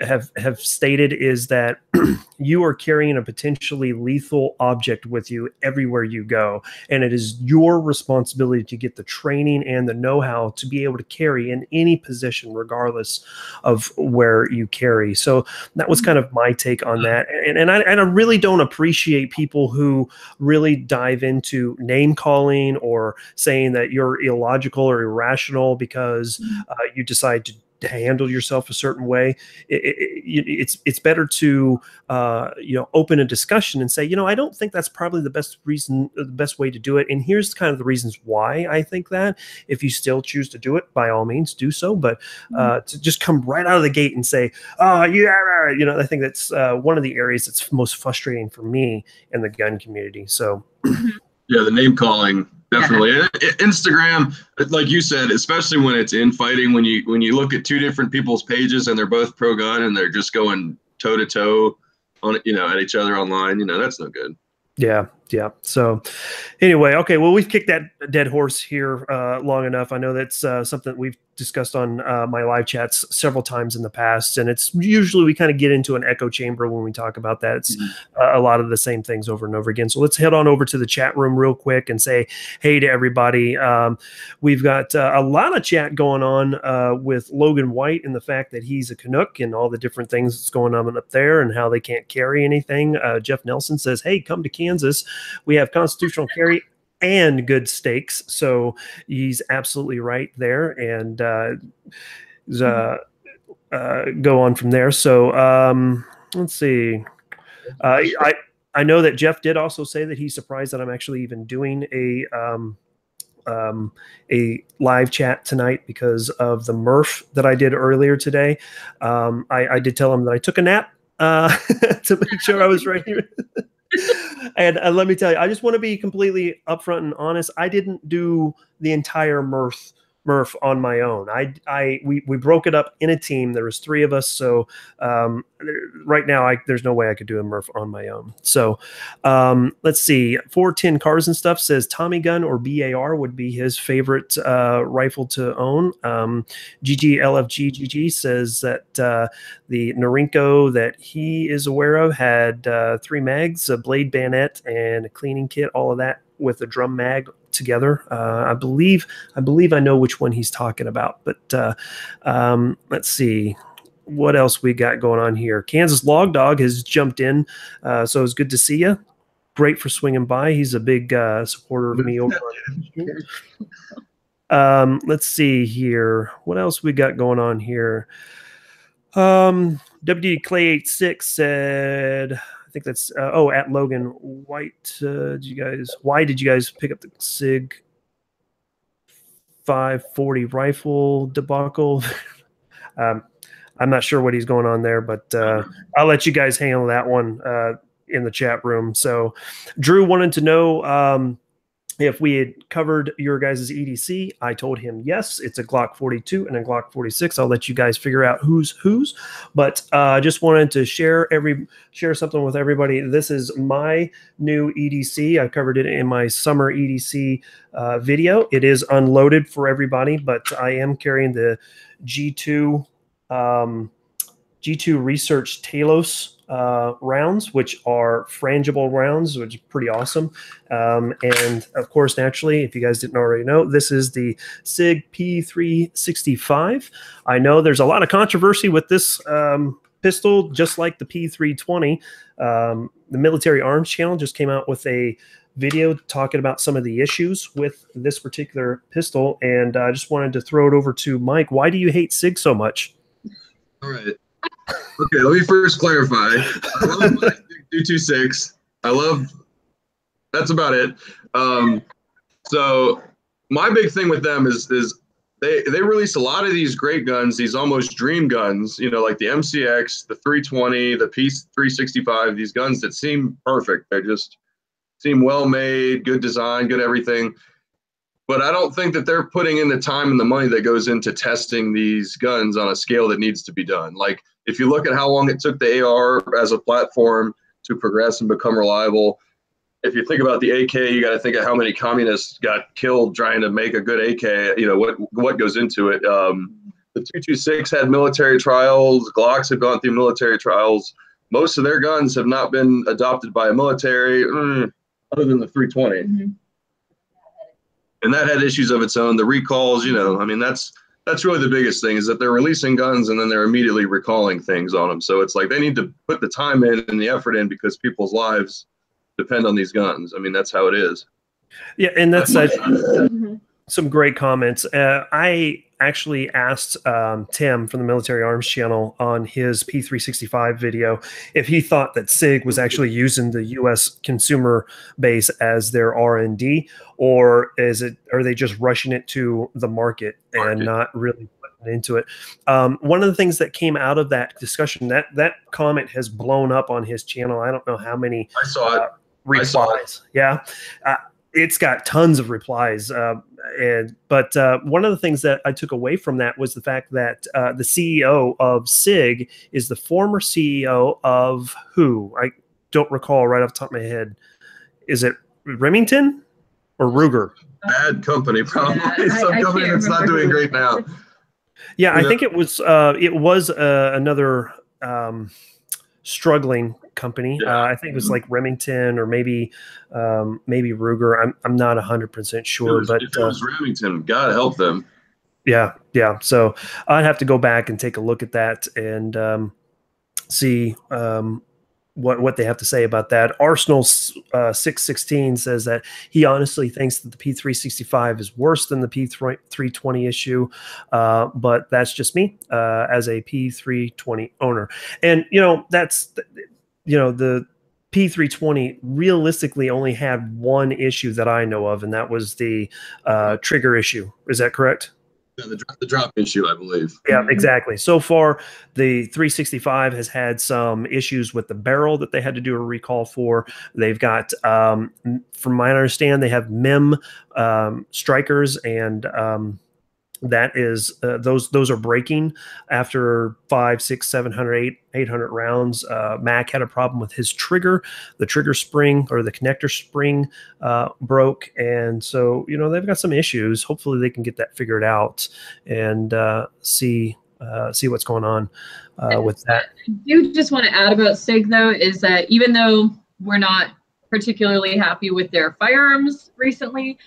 have stated is that you are carrying a potentially lethal object with you everywhere you go, and it is your responsibility to get the training and the know-how to be able to carry in any position regardless of where you carry. So that was kind of my take on that. And I really don't appreciate people who really dive into name calling or saying that you're illogical or irrational because you decide to handle yourself a certain way. It's better to you know, open a discussion and say, you know, I don't think that's probably the best way to do it, and here's kind of the reasons why I think that. If you still choose to do it, by all means do so, but to just come right out of the gate and say, oh yeah, you know, I think that's one of the areas that's most frustrating for me in the gun community. So yeah, the name calling. Definitely. Instagram, like you said, especially when it's infighting, when you look at 2 different people's pages and they're both pro-gun and they're just going toe-to-toe on, you know, at each other online, you know, that's no good. Yeah. So anyway, okay, well, we've kicked that dead horse here long enough. I know that's something that we've discussed on my live chats several times in the past, and it's usually we kind of get into an echo chamber when we talk about that. It's a lot of the same things over and over again. So let's head on over to the chat room real quick and say hey to everybody. We've got a lot of chat going on with Logan White and the fact that he's a Canuck and all the different things that's going on up there and how they can't carry anything. Jeff Nelson says, hey, come to Kansas. We have constitutional carry and good steaks. So he's absolutely right there. And go on from there. So let's see. I know that Jeff did also say that he's surprised that I'm actually even doing a live chat tonight because of the Murph that I did earlier today. I did tell him that I took a nap to make sure I was right here. And let me tell you, I just want to be completely upfront and honest. I didn't do the entire Mirth Murph on my own. We broke it up in a team. There was 3 of us, so right now there's no way I could do a Murph on my own. So let's see. 410 Cars and Stuff says Tommy gun or BAR would be his favorite rifle to own. GGLFGGG says that the Norinco that he is aware of had 3 mags, a blade bayonet, and a cleaning kit. All of that with a drum mag together. I believe I know which one he's talking about, but let's see what else we got going on here. Kansas Log Dog has jumped in, so it's good to see you. Great for swinging by. He's a big supporter of me over on let's see here. What else we got going on here? WD Clay 86 said, I think that's at Logan White. Why did you guys pick up the Sig 540 rifle debacle? I'm not sure what he's going on there, but I'll let you guys handle that one in the chat room. So Drew wanted to know if we had covered your guys' EDC. I told him yes, it's a Glock 42 and a Glock 46. I'll let you guys figure out who's whose, but I just wanted to share something with everybody. This is my new EDC. I covered it in my summer EDC video. It is unloaded for everybody, but I am carrying the G2 Research Talos rounds, which are frangible rounds, which is pretty awesome. And of course, naturally, if you guys didn't already know, this is the Sig P365. I know there's a lot of controversy with this pistol, just like the P320. The Military Arms channel just came out with a video talking about some of the issues with this particular pistol, and I just wanted to throw it over to Mike. Why do you hate Sig so much? All right. Okay, let me first clarify. I love my 226. That's about it. So my big thing with them is they released a lot of these great guns, these almost dream guns, you know, like the MCX, the 320, the P365, these guns that seem perfect. They just seem well made, good design, good everything. But I don't think that they're putting in the time and the money that goes into testing these guns on a scale that needs to be done. Like, if you look at how long it took the AR as a platform to progress and become reliable, if you think about the AK, you got to think of how many communists got killed trying to make a good AK, you know, what goes into it. The 226 had military trials. Glocks have gone through military trials. Most of their guns have not been adopted by a military, other than the 320. Mm-hmm. And that had issues of its own. The recalls, you know, I mean, that's really the biggest thing, is that they're releasing guns and then they're immediately recalling things on them. So it's like they need to put the time in and the effort in, because people's lives depend on these guns. I mean, that's how it is. Yeah, and that's some great comments. I actually asked Tim from the Military Arms channel on his P365 video if he thought that SIG was actually using the U.S. consumer base as their R&D, or are they just rushing it to the market and not really putting into it? One of the things that came out of that discussion, that comment has blown up on his channel. I don't know how many replies. I saw it. Yeah. It's got tons of replies. But one of the things that I took away from that was the fact that the CEO of SIG is the former CEO of who? I don't recall right off the top of my head. Is it Remington or Ruger? Bad company, probably. Some company that's not doing great now. Yeah, I think it was another struggling company. Yeah. I think it was like Remington or maybe Ruger. I'm not 100% sure, but if it was Remington, God help them. Yeah. So I'd have to go back and take a look at that and see what they have to say about that. Arsenal 616 says that he honestly thinks that the P365 is worse than the P320 issue, but that's just me as a P320 owner. And the P320 realistically only had one issue that I know of, and that was the trigger issue. Is that correct? Yeah, the drop issue, I believe. Yeah, exactly. So far, the 365 has had some issues with the barrel that they had to do a recall for. They've got, from my understanding, they have MIM strikers and that is those are breaking after 500, 600, 700, 800 rounds. Mac had a problem with his trigger. The trigger spring or the connector spring broke, and so they've got some issues. Hopefully they can get that figured out and see what's going on with that. I do just want to add about SIG though is that even though we're not particularly happy with their firearms recently,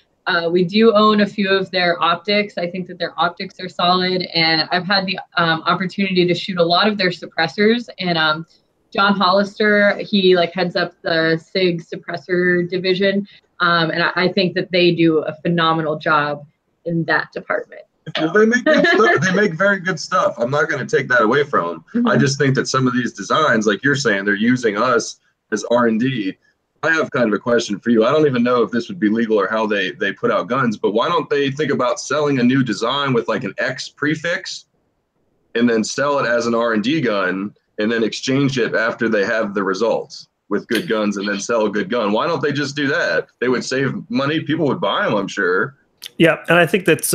we do own a few of their optics. I think that their optics are solid, and I've had the opportunity to shoot a lot of their suppressors. And John Hollister, he heads up the SIG suppressor division, and I think that they do a phenomenal job in that department. Well, they make good stuff. They make very good stuff. I'm not going to take that away from them. Mm-hmm. I just think that some of these designs, like you're saying, they're using us as R&D. I have kind of a question for you. I don't even know if this would be legal or how they put out guns, but why don't they think about selling a new design with an X prefix and then sell it as an R&D gun and then exchange it after they have the results with good guns and then sell a good gun? Why don't they just do that? They would save money. People would buy them, I'm sure. Yeah, and I think that's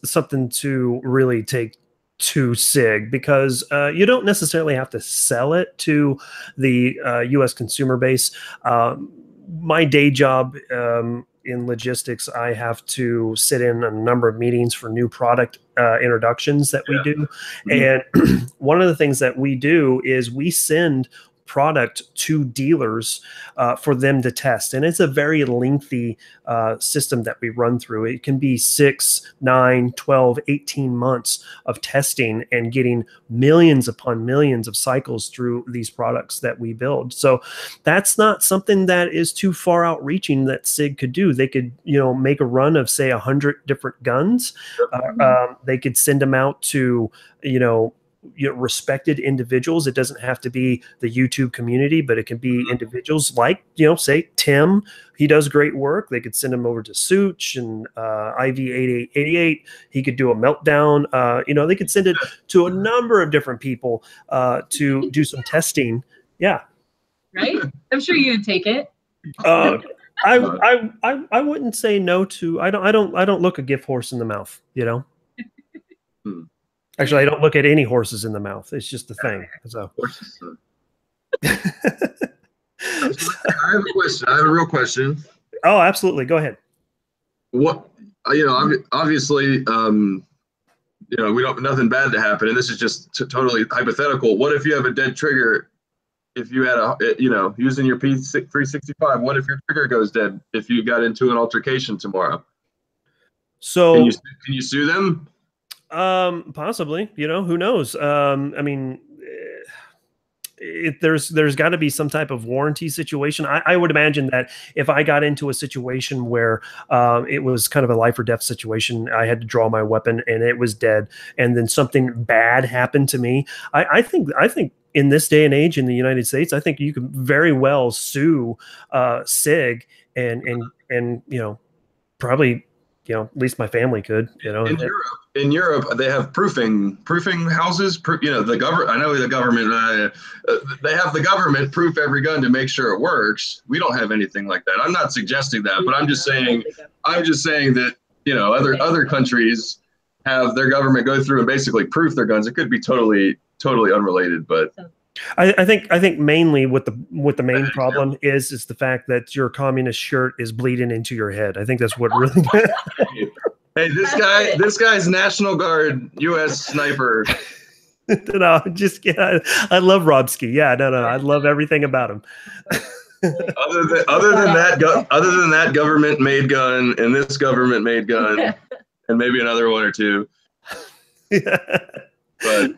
something to really take to SIG, because you don't necessarily have to sell it to the U.S. consumer base. My day job in logistics, I have to sit in a number of meetings for new product introductions that we do. Mm-hmm. And one of the things that we do is we send product to dealers for them to test. And it's a very lengthy system that we run through. It can be 6, 9, 12, 18 months of testing and getting millions upon millions of cycles through these products that we build. So that's not something that is too far out reaching that SIG could do. They could, make a run of say 100 different guns. They could send them out to, respected individuals. It doesn't have to be the YouTube community, but it can be individuals like, say Tim. He does great work. They could send him over to Such and IV8888. He could do a meltdown. They could send it to a number of different people to do some testing. Yeah. Right. I'm sure you'd take it. I wouldn't say no to. I don't look a gift horse in the mouth. Actually, I don't look at any horses in the mouth. It's just the thing. So. I have a question. I have a real question. Oh, absolutely. Go ahead. What, obviously, we don't, nothing bad to happen. And this is just totally hypothetical. What if you have a dead trigger? If you had using your P365, what if your trigger goes dead if you got into an altercation tomorrow? So can you sue them? Possibly, who knows? There's got to be some type of warranty situation. I would imagine that if I got into a situation where it was kind of a life or death situation, I had to draw my weapon and it was dead, and then something bad happened to me. I think in this day and age in the United States, I think you can very well sue SIG and probably. At least my family could. In Europe, they have proofing houses. The government. I know the government. They have the government proof every gun to make sure it works. We don't have anything like that. I'm not suggesting that, but I'm just saying. That other countries have their government go through and basically proof their guns. It could be totally unrelated, but. I think mainly what the main problem is the fact that your communist shirt is bleeding into your head. I think that's what really. Hey, this guy's National Guard U.S. sniper. No, I love Robski. Yeah, no, I love everything about him. other than that government-made gun and this government-made gun, and maybe another one or two. Yeah. But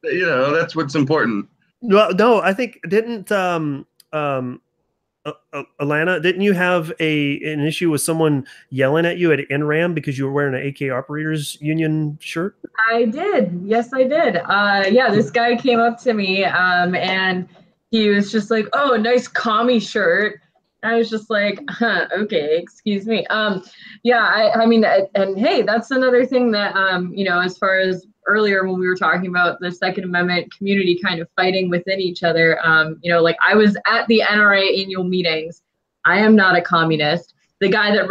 that's what's important. Well, no, I think didn't Alana, didn't you have an issue with someone yelling at you at NRAM because you were wearing an AK Operators Union shirt? I did. Yes, I did. This guy came up to me and he was just like, "Oh, nice commie shirt." I was just like, okay, excuse me. And hey, that's another thing that, as far as earlier when we were talking about the Second Amendment community kind of fighting within each other, I was at the NRA annual meetings. I am not a communist. The guy that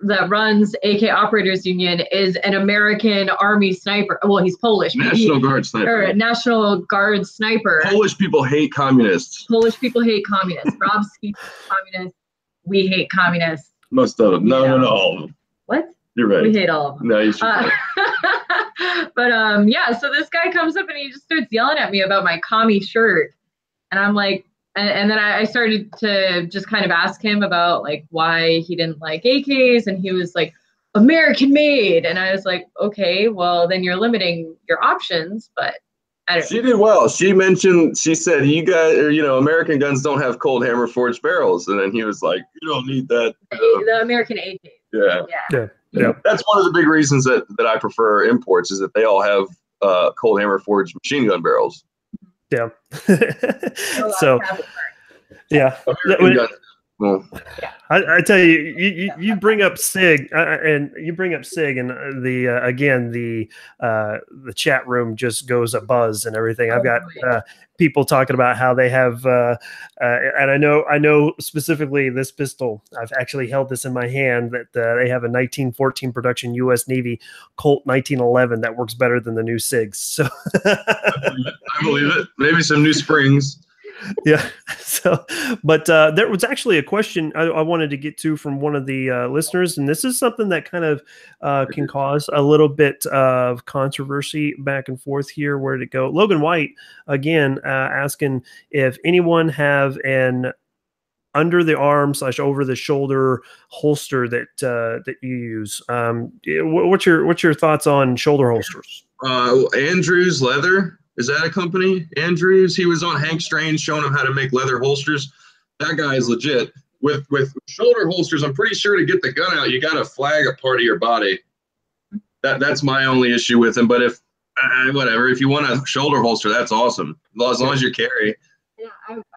that runs AK Operators Union is an American Army sniper. Well, he's Polish. National Guard sniper. Or National Guard sniper. Polish people hate communists. Polish people hate communists. Robski communists. We hate communists. Most of them. No, all of them. What? You're right. We hate all of them. No, you should. But yeah, so this guy comes up and he just starts yelling at me about my commie shirt. And I'm like, and then I started to just kind of ask him about like why he didn't like AKs. And he was like, American made. And I was like, okay, well, then you're limiting your options. But I don't know. She did well. She said, you guys, or, American guns don't have cold hammer forged barrels. And then he was like, you don't need that. The American AKs. Yeah. That's one of the big reasons that I prefer imports is that they all have cold hammer forged machine gun barrels. Yeah. So, yeah. Well, I tell you, you bring up Sig, and the again the chat room just goes a buzz and everything. I've got people talking about how they have, and I know specifically this pistol. I've actually held this in my hand that they have a 1914 production U.S. Navy Colt 1911 that works better than the new Sigs. So I believe it. Maybe some new springs. Yeah. So, but there was actually a question I wanted to get to from one of the listeners, and this is something that kind of can cause a little bit of controversy back and forth here. Where to go? Logan White again asking if anyone have an under the arm / over the shoulder holster that you use. What's your thoughts on shoulder holsters? Andrews Leather. Is that a company? Andrews? He was on Hank Strange showing him how to make leather holsters. That guy is legit. With shoulder holsters, I'm pretty sure to get the gun out, you got to flag a part of your body. That's my only issue with him. But if whatever, if you want a shoulder holster, that's awesome. As long as you carry. Yeah,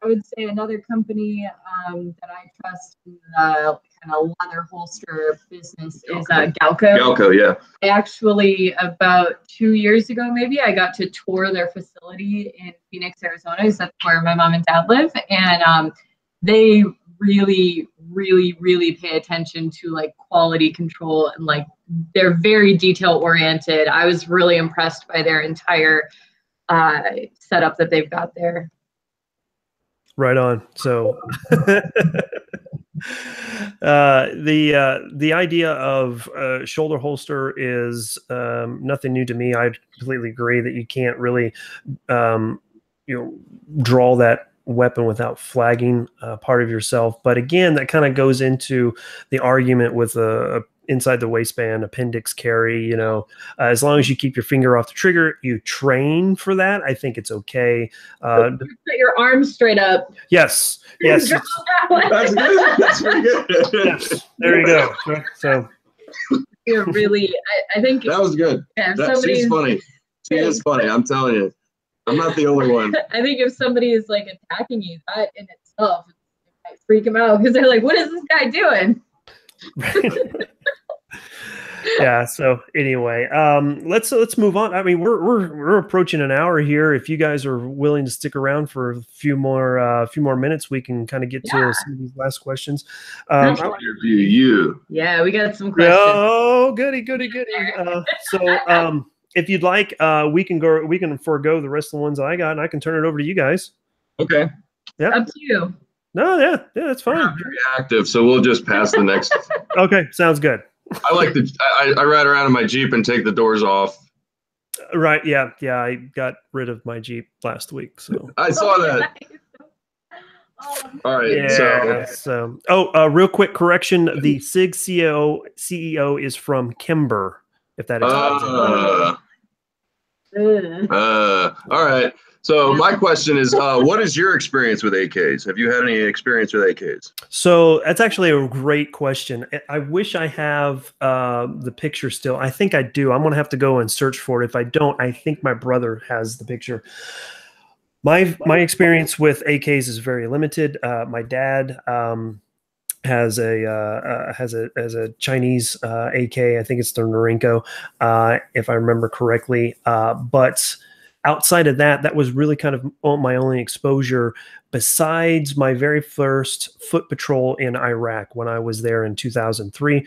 I would say another company that I trust in the kind of leather holster business is Galco. Galco, yeah. I actually, about 2 years ago, maybe, I got to tour their facility in Phoenix, Arizona. That's where my mom and dad live. And they really, really, really pay attention to like quality control and like they're very detail oriented. I was really impressed by their entire setup that they've got there. Right on. So the idea of shoulder holster is nothing new to me. I completely agree that you can't really draw that weapon without flagging part of yourself. But again, that kind of goes into the argument with a inside the waistband appendix carry. As long as you keep your finger off the trigger, you train for that. I think it's okay. Put your arms straight up. Yes. That's good. That's pretty good. Yes. There you go. So you're really, I think that was good. Yeah, she's funny. She is funny. I'm telling you. I'm not the only one. I think if somebody is like attacking you, that in itself might freak them out because they're like, "What is this guy doing?" Yeah. So anyway, let's move on. I mean, we're approaching an hour here. If you guys are willing to stick around for a few more minutes, we can kind of get to some of these last questions. Interview you. Yeah, we got some questions. Oh, goody. So if you'd like, we can forego the rest of the ones I got, and I can turn it over to you guys. Okay. Yeah. Up to you. No, yeah, that's fine. Not very active, so we'll just pass the next. Okay, sounds good. I like I ride around in my Jeep and take the doors off. Right. Yeah. I got rid of my Jeep last week, so I saw that. All right. Yeah, so real quick correction: the Sig CEO is from Kimber. If that explains it. All right. So my question is, what is your experience with AKs? Have you had any experience with AKs? So that's actually a great question. I wish I have the picture still. I think I do. I'm going to have to go and search for it. If I don't, I think my brother has the picture. My experience with AKs is very limited. My dad has a Chinese AK. I think it's the Norinco, if I remember correctly. But outside of that, that was really kind of my only exposure besides my very first foot patrol in Iraq when I was there in 2003.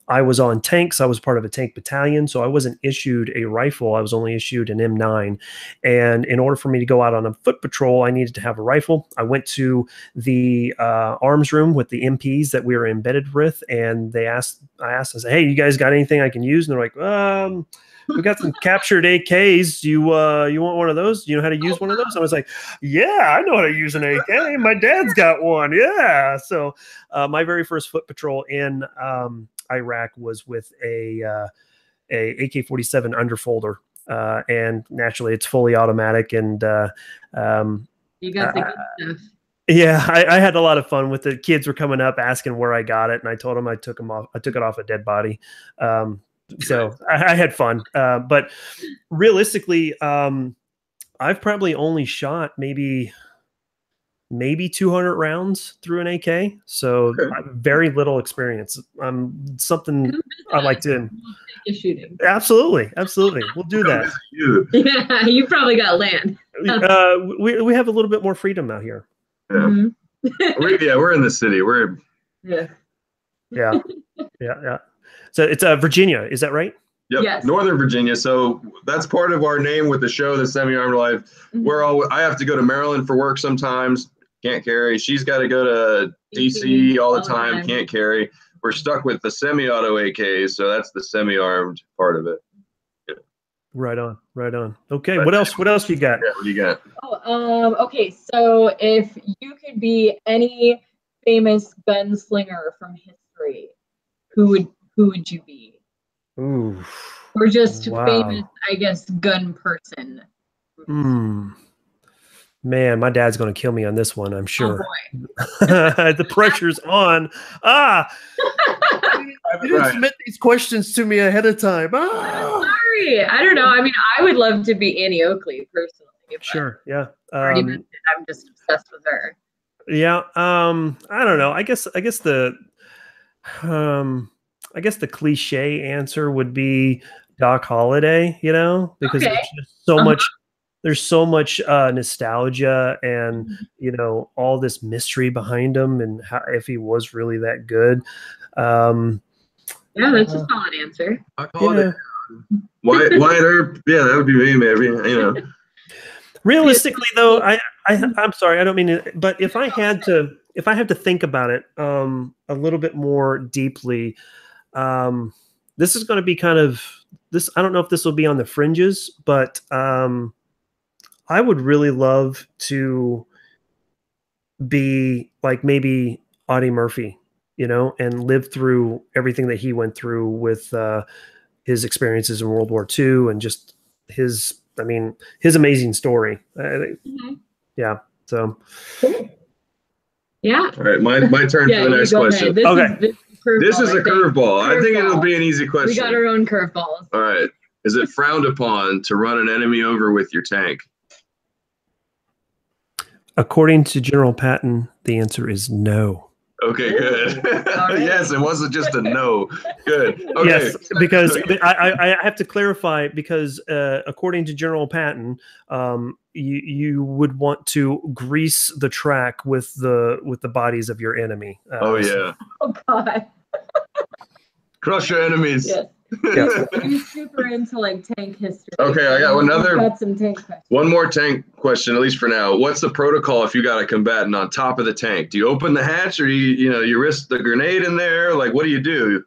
I was on tanks. I was part of a tank battalion, so I wasn't issued a rifle. I was only issued an M9. And in order for me to go out on a foot patrol, I needed to have a rifle. I went to the arms room with the MPs that we were embedded with, and I asked, I said, hey, you guys got anything I can use? And they're like, we got some captured AKs. You want one of those? You know how to use one of those? I was like, yeah, I know how to use an AK. My dad's got one. Yeah. So my very first foot patrol in Iraq was with a AK-47 underfolder, and naturally it's fully automatic. And you got the good stuff. Yeah, I had a lot of fun with it. Kids were coming up asking where I got it, and I told them I took it off a dead body. So I had fun. But realistically, I've probably only shot maybe 200 rounds through an AK. So very little experience. Something I'd like to. Shooting. Absolutely. We'll do that. Yeah, you probably got land. We have a little bit more freedom out here. Yeah. Mm-hmm. We're in the city. Yeah. So it's Virginia, is that right? Yep. Yes. Northern Virginia. So that's part of our name with the show, The Semi-Armed Life. Mm-hmm. I have to go to Maryland for work sometimes. Can't carry. She's got to go to DC all the time. Can't carry. We're stuck with the semi-auto AKs, so that's the semi-armed part of it. Yeah. Right on. Okay, what else you got? Yeah, what do you got? Okay, so if you could be any famous gunslinger from history, who would you be? Ooh. Or just famous, I guess, gun person. Man, my dad's going to kill me on this one, I'm sure. Oh, boy. The pressure's on. You didn't submit these questions to me ahead of time. Sorry. I don't know. I mean, I would love to be Annie Oakley personally. Sure. Yeah. I'm just obsessed with her. Yeah. I don't know. I guess the cliche answer would be Doc Holliday, because there's just so much. There's so much nostalgia and, all this mystery behind him and if he was really that good. Yeah, that's a solid answer. Yeah. Wyatt Earp, yeah, that would be me, maybe, Realistically, though, I'm sorry, I don't mean to, but if I had to think about it a little bit more deeply, this is going to be kind of this. I don't know if this will be on the fringes, but I would really love to be like maybe Audie Murphy, and live through everything that he went through with his experiences in World War II and just his amazing story. Yeah. So. Yeah. All right. My turn for the next question. This is a curveball. I think it'll be an easy question. We got our own curveballs. All right. Is it frowned upon to run an enemy over with your tank? According to General Patton, the answer is no. Okay, good. Yes, it wasn't just a no. Good. Okay. Yes, because I have to clarify, because according to General Patton, you would want to grease the track with the bodies of your enemy. Yeah. Oh God. Crush your enemies. Yes. Yes. I'm super into tank history. Okay, I got some tank questions. One more tank question, at least for now. What's the protocol if you got a combatant on top of the tank? Do you open the hatch, or you risk the grenade in there? Like, what do you do?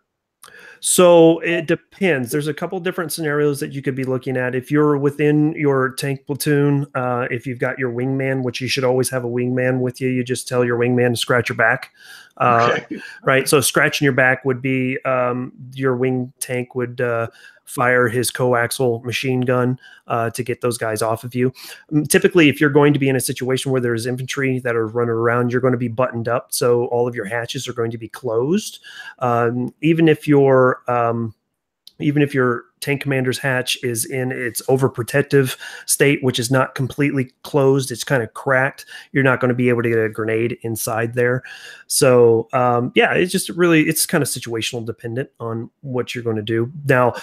So it depends. There's a couple different scenarios that you could be looking at. If you're within your tank platoon, if you've got your wingman, which you should always have a wingman with you, you just tell your wingman to scratch your back. Right. So scratching your back would be your wing tank would fire his coaxial machine gun to get those guys off of you. Typically, if you're going to be in a situation where there's infantry that are running around, you're going to be buttoned up. So all of your hatches are going to be closed. Even if your tank commander's hatch is in its overprotective state, which is not completely closed, it's kind of cracked, you're not going to be able to get a grenade inside there. So it's just it's kind of situational dependent on what you're going to do. Now,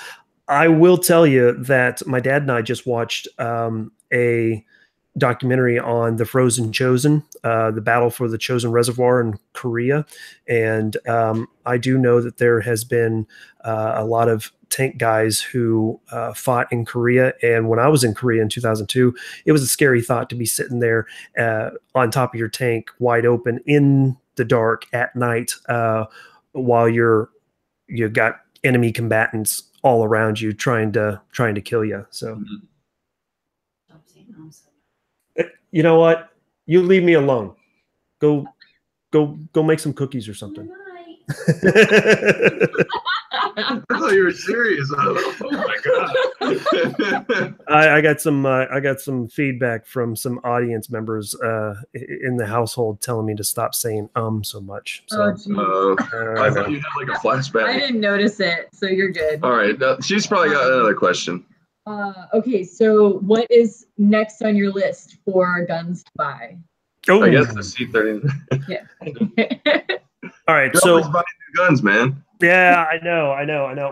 I will tell you that my dad and I just watched a documentary on the Frozen Chosen, the battle for the Chosen Reservoir in Korea. And I do know that there has been a lot of tank guys who fought in Korea. And when I was in Korea in 2002, it was a scary thought to be sitting there on top of your tank, wide open in the dark at night, while you've got enemy combatants all around you trying to kill you. So, you know what? You leave me alone. Go make some cookies or something. I thought you were serious. Oh my god! I got some feedback from some audience members in the household telling me to stop saying so much. So, I thought you had like a flashback. I didn't notice it, so you're good. All right, now, she's probably got another question. Okay, so what is next on your list for guns to buy? Oh, I guess the C30. Yeah. All right, You're always buying new guns, man. Yeah, I know.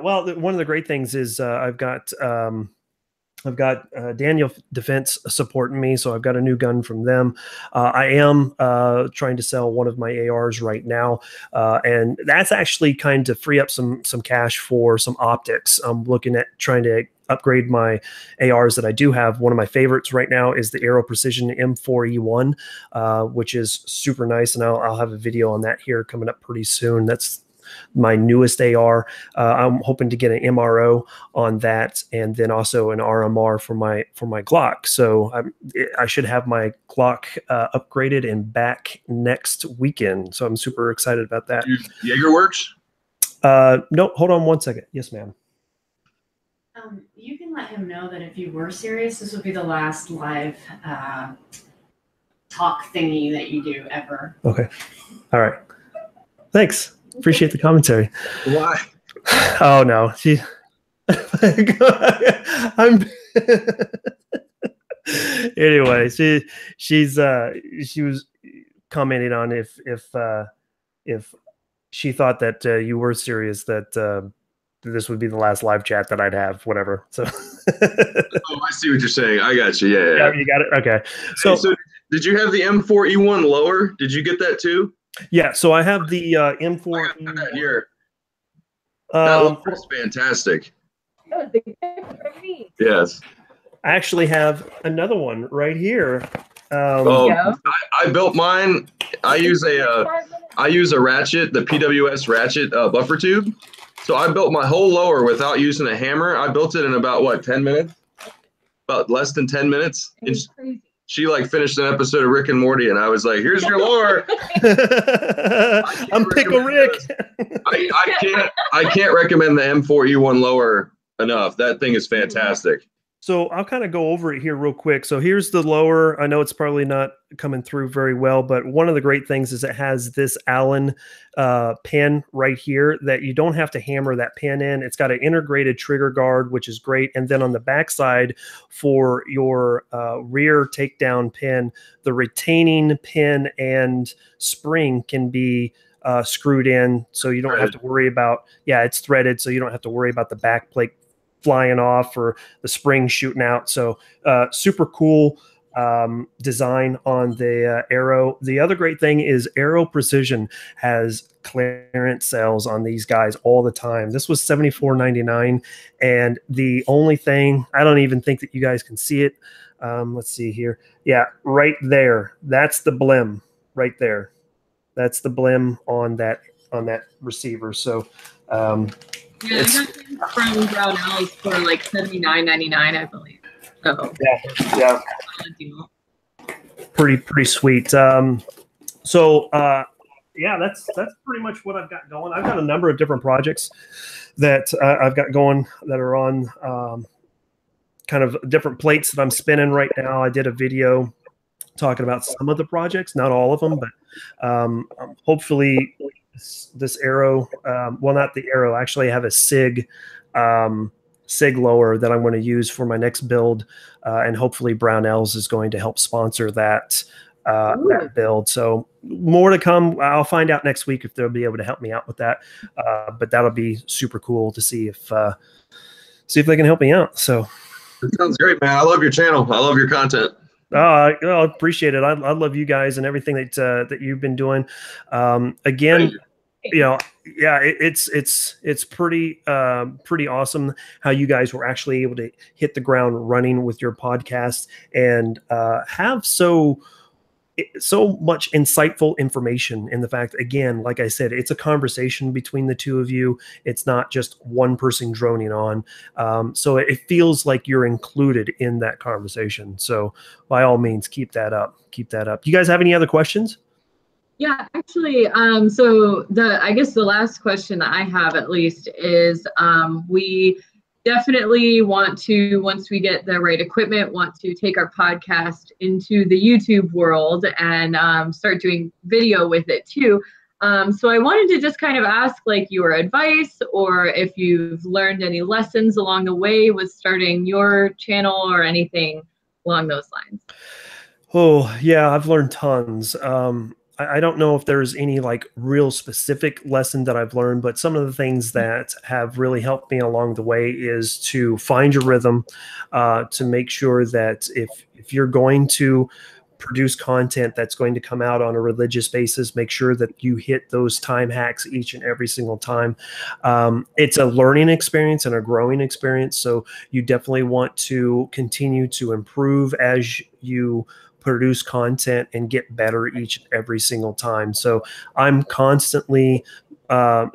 Well, one of the great things is I've got Daniel Defense supporting me, so I've got a new gun from them. I am trying to sell one of my ARs right now, and that's actually kind of free up some cash for some optics. I'm looking at trying to upgrade my ARs that I do have. One of my favorites right now is the Aero Precision M4E1, which is super nice, and I'll have a video on that here coming up pretty soon. That's my newest AR. I'm hoping to get an MRO on that, and then also an RMR for my Glock. So I should have my Glock upgraded and back next weekend. So I'm super excited about that. Jaeger works? No, hold on one second. Yes, ma'am. You can let him know that if you were serious, this would be the last live talk thingy that you do ever. Okay. All right. Thanks. Appreciate the commentary. Why? Oh no, anyway, she was commenting on if she thought that you were serious, that this would be the last live chat that I'd have, whatever. So oh, I see what you're saying. I got you. Yeah, you got it. Okay. So did you have the M4E1 lower? Did you get that too? Yeah, so I have the M4 I got that here. That looks fantastic. Yes. I actually have another one right here. I built mine. I use a ratchet, the PWS ratchet buffer tube. So I built my whole lower without using a hammer. I built it in about what, 10 minutes? About less than 10 minutes. Crazy. She like finished an episode of Rick and Morty, and I was like, "Here's your lower." I'm Pickle Rick. I can't recommend the M4E1 lower enough. That thing is fantastic. So I'll kind of go over it here real quick. So here's the lower. I know it's probably not coming through very well, but one of the great things is it has this Allen pin right here that you don't have to hammer that pin in. It's got an integrated trigger guard, which is great. And then on the backside for your rear takedown pin, the retaining pin and spring can be screwed in, so you don't have to worry about, it's threaded, so you don't have to worry about the back plate flying off or the spring shooting out. So super cool design on the Aero. The other great thing is Aero Precision has clearance sales on these guys all the time. This was $74.99, and the only thing, I don't even think that you guys can see it. Let's see here. Yeah, right there. That's the blim right there. That's the blim on that receiver. So I got them from Brownells for like $79.99, I believe. So yeah, pretty sweet. So that's pretty much what I've got going. I've got a number of different projects that I've got going that are on kind of different plates that I'm spinning right now. I did a video talking about some of the projects, not all of them, but hopefully this Aero, well, not the Aero, actually I have a Sig lower that I'm going to use for my next build, and hopefully Brownells is going to help sponsor that build. So more to come. I'll find out next week if they'll be able to help me out with that, but that'll be super cool to see if see if they can help me out. So it sounds great, man. I love your channel. I love your content. I appreciate it. I love you guys and everything that you've been doing. Again, yeah, it's pretty awesome how you guys were actually able to hit the ground running with your podcast and have so much insightful information in the fact, again, like I said, it's a conversation between the two of you. It's not just one person droning on. So it feels like you're included in that conversation. So by all means, keep that up. Keep that up. You guys have any other questions? Yeah, actually, so I guess the last question I have at least is we definitely want to, once we get the right equipment, want to take our podcast into the YouTube world and start doing video with it too. So I wanted to just kind of ask like your advice, or if you've learned any lessons along the way with starting your channel or anything along those lines. Oh yeah, I've learned tons. I don't know if there's any like real specific lesson that I've learned, but some of the things that have really helped me along the way is to find your rhythm, to make sure that if you're going to produce content that's going to come out on a religious basis, make sure that you hit those time hacks each and every single time. It's a learning experience and a growing experience. So you definitely want to continue to improve as you produce content and get better each and every single time. So I'm constantly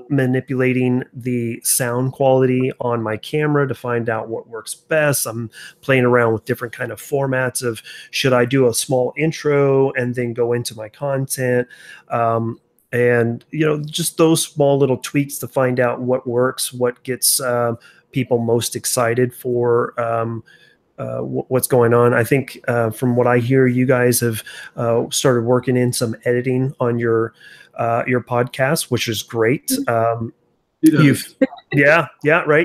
manipulating the sound quality on my camera to find out what works best. I'm playing around with different kind of formats of, should I do a small intro and then go into my content? And, you know, just those small little tweaks to find out what works, what gets people most excited for what's going on. I think from what I hear, you guys have started working in some editing on your podcast, which is great. Right.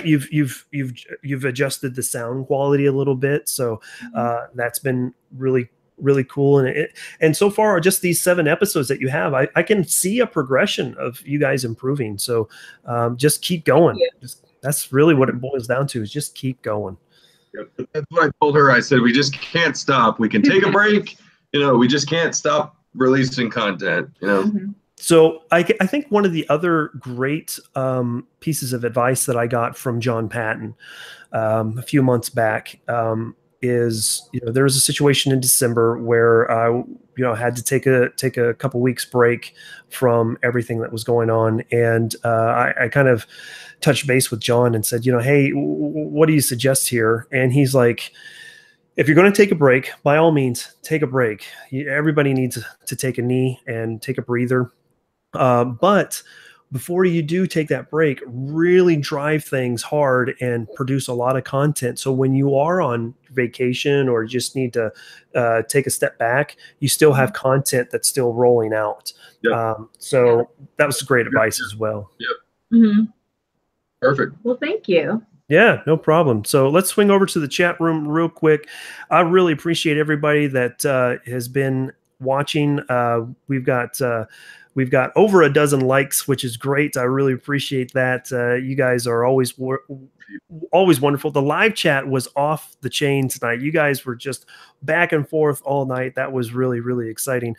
You've adjusted the sound quality a little bit, so that's been really cool. And so far, just these 7 episodes that you have, I can see a progression of you guys improving. So just keep going. That's really what it boils down to, is just keep going. That's what I told her. I said, we just can't stop. We can take a break. You know, we just can't stop releasing content, you know? So I think one of the other great pieces of advice that I got from John Patton a few months back is, you know, there was a situation in December where I, you know, had to take a couple weeks break from everything that was going on. And I kind of touched base with John and said, you know, hey, what do you suggest here? And he's like, if you're going to take a break, by all means, take a break. Everybody needs to take a knee and take a breather. But before you do take that break, really drive things hard and produce a lot of content. So when you are on vacation or just need to take a step back, you still have content that's still rolling out. So that was great advice as well. Perfect. Well, thank you. Yeah, no problem. So let's swing over to the chat room real quick. I really appreciate everybody that has been watching. We've got over a dozen likes, which is great. I really appreciate that. You guys are always wonderful. The live chat was off the chain tonight. You guys were just back and forth all night. That was really, really exciting.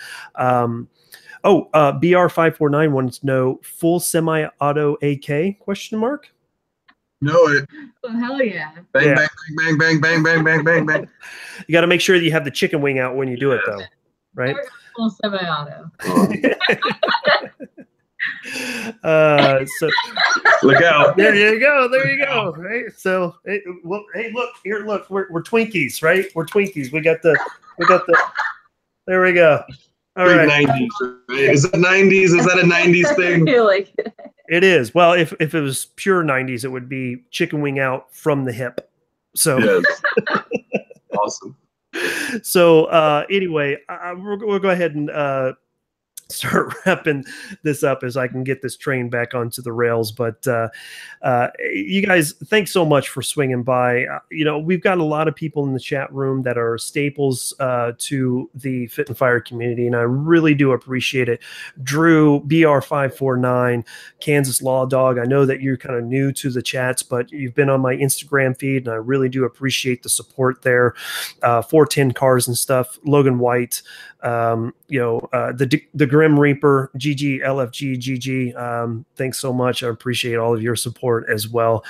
BR549 wanted to know, full semi-auto AK, question mark? Know it. Oh, hell yeah. Bang, bang, bang, bang, bang, bang, bang, bang, bang. You got to make sure that you have the chicken wing out when you do it, though, right? Full semi-auto. So look out. There you go. Right. So, hey, look, here, look, we're Twinkies, right? We're Twinkies. We got the, there we go. All right. 90s. Is it 90s? Is that a 90s thing? I feel like it is. Well, if it was pure 90s, it would be chicken wing out from the hip. So yes. Awesome. So anyway, we'll go ahead and start wrapping this up as I can get this train back onto the rails. But you guys, thanks so much for swinging by. We've got a lot of people in the chat room that are staples to the Fit and Fire community, and I really do appreciate it. Drew, BR549, Kansas Law Dog, I know that you're kind of new to the chats, but you've been on my Instagram feed, and I really do appreciate the support there. 410 Cars and Stuff, Logan White, the Grim Reaper, GG, LFG, GG. Thanks so much. I appreciate all of your support as well.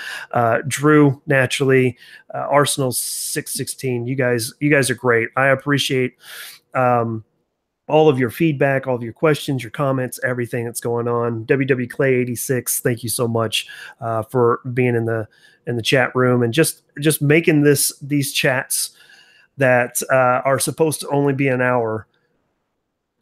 Drew, naturally, Arsenal 616. You guys are great. I appreciate all of your feedback, all of your questions, your comments, everything that's going on. WW Clay 86. Thank you so much for being in the chat room and just making these chats that are supposed to only be an hour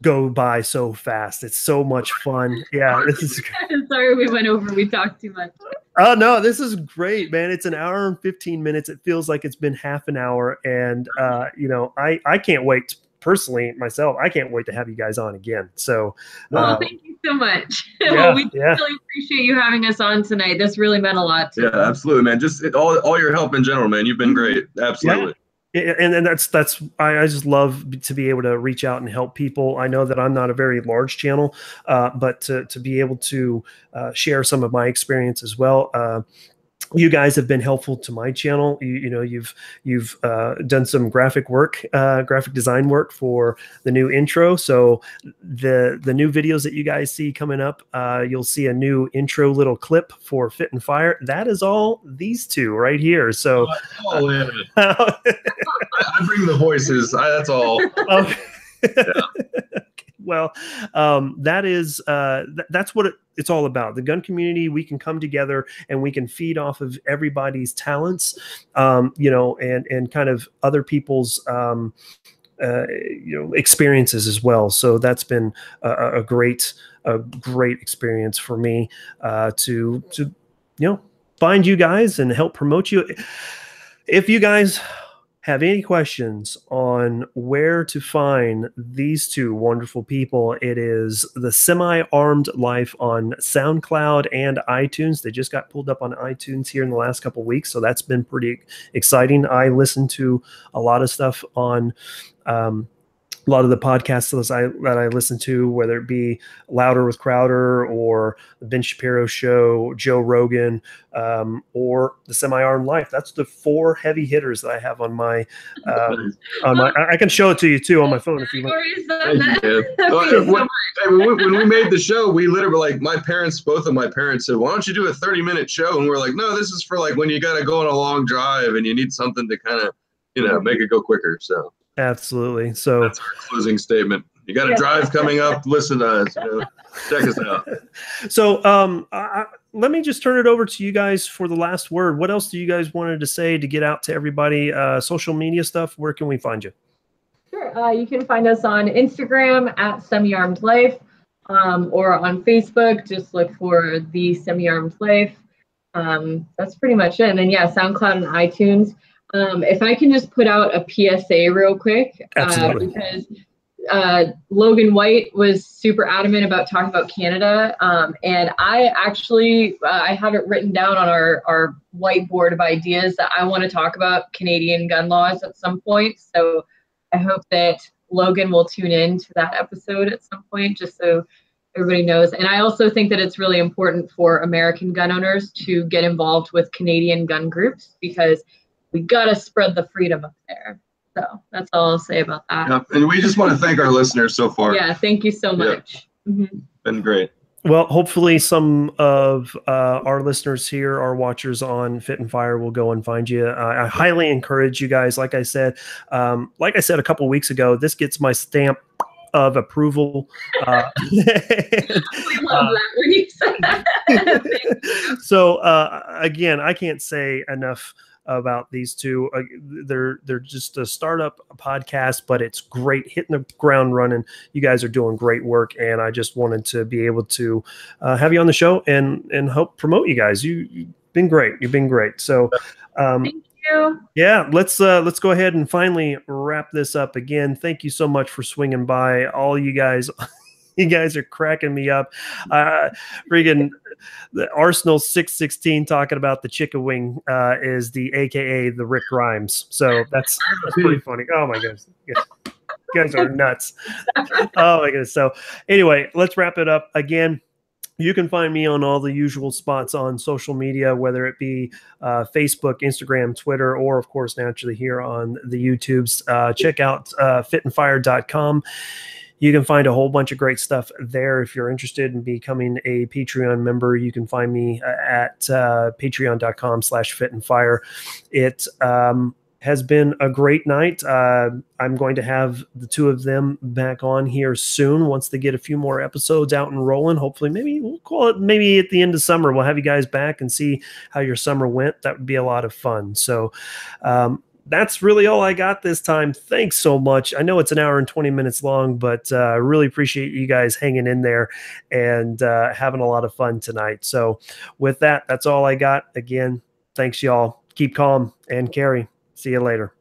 go by so fast. It's so much fun. Yeah, this is sorry we went over. We talked too much. Oh no, this is great, man. It's an hour and 15 minutes. It feels like it's been half an hour, and I can't wait. Personally, myself, I can't wait to have you guys on again. So, thank you so much. Yeah, we really appreciate you having us on tonight. This really meant a lot to us. Yeah, absolutely, man. Just all your help in general, man. You've been great. Absolutely. Yeah. And that's I just love to be able to reach out and help people. I know that I'm not a very large channel, but to be able to share some of my experience as well. You guys have been helpful to my channel. You've done some graphic design work for the new intro. So the new videos that you guys see coming up, you'll see a new intro little clip for Fit and Fire. That is all these two right here. So I bring the voices. That's all. Okay. Yeah. Well, that's what it's all about. The gun community, we can come together and we can feed off of everybody's talents, and kind of other people's, experiences as well. So that's been a great experience for me to find you guys and help promote you. If you guys have any questions on where to find these two wonderful people, it is the Semi-Armed Life on SoundCloud and iTunes. They just got pulled up on iTunes here in the last couple of weeks, so that's been pretty exciting. I listen to a lot of stuff on a lot of the podcasts that I listen to, whether it be Louder with Crowder or the Ben Shapiro Show, Joe Rogan, or the Semi-Armed Life. That's the 4 heavy hitters that I have on my I can show it to you too on my phone if you want. When we made the show, we literally, both of my parents said, "Why don't you do a 30-minute show?" And we're like, "No, this is for when you got to go on a long drive and you need something to kind of make it go quicker." So. Absolutely. So that's our closing statement. You got a drive coming up. Listen to us. Check us out. So let me just turn it over to you guys for the last word. What else do you guys wanted to say to get out to everybody? Social media stuff. Where can we find you? Sure. You can find us on Instagram at Semi-Armed Life, or on Facebook. Just look for the Semi-Armed Life. That's pretty much it. And then SoundCloud and iTunes. If I can just put out a PSA real quick, because Logan White was super adamant about talking about Canada, and I actually I have it written down on our whiteboard of ideas that I want to talk about Canadian gun laws at some point. So I hope that Logan will tune in to that episode at some point, just so everybody knows. And I also think that it's really important for American gun owners to get involved with Canadian gun groups, because we got to spread the freedom up there. So that's all I'll say about that. Yeah, and we just want to thank our listeners so far. Yeah, thank you so much. Yeah. Been great. Well, hopefully some of our listeners here, our watchers on Fit and Fire, will go and find you. I highly encourage you guys. Like I said a couple of weeks ago, this gets my stamp of approval. We love that when you say that. So again, I can't say enough about these two. They're just a startup podcast, but it's great, hitting the ground running. You guys are doing great work, and I just wanted to be able to have you on the show and help promote you guys. You've been great. You've been great. So thank you. Yeah, let's go ahead and finally wrap this up. Again, thank you so much for swinging by, all you guys You guys are cracking me up. Freaking the Arsenal 616 talking about the chicken wing is the AKA the Rick Grimes. So that's pretty funny. Oh my goodness. You guys are nuts. Oh my goodness. So anyway, let's wrap it up. Again, you can find me on all the usual spots on social media, whether it be Facebook, Instagram, Twitter, or of course, naturally here on the YouTubes. Check out fitandfire.com. You can find a whole bunch of great stuff there. If you're interested in becoming a Patreon member, you can find me at patreon.com/fitandfire. It has been a great night. I'm going to have the two of them back on here soon once they get a few more episodes out and rolling. Hopefully, maybe we'll call it maybe at the end of summer. We'll have you guys back and see how your summer went. That would be a lot of fun. So that's really all I got this time. Thanks so much. I know it's an hour and 20 minutes long, but I really appreciate you guys hanging in there and having a lot of fun tonight. So with that, that's all I got. Again, thanks, y'all. Keep calm and carry. See you later.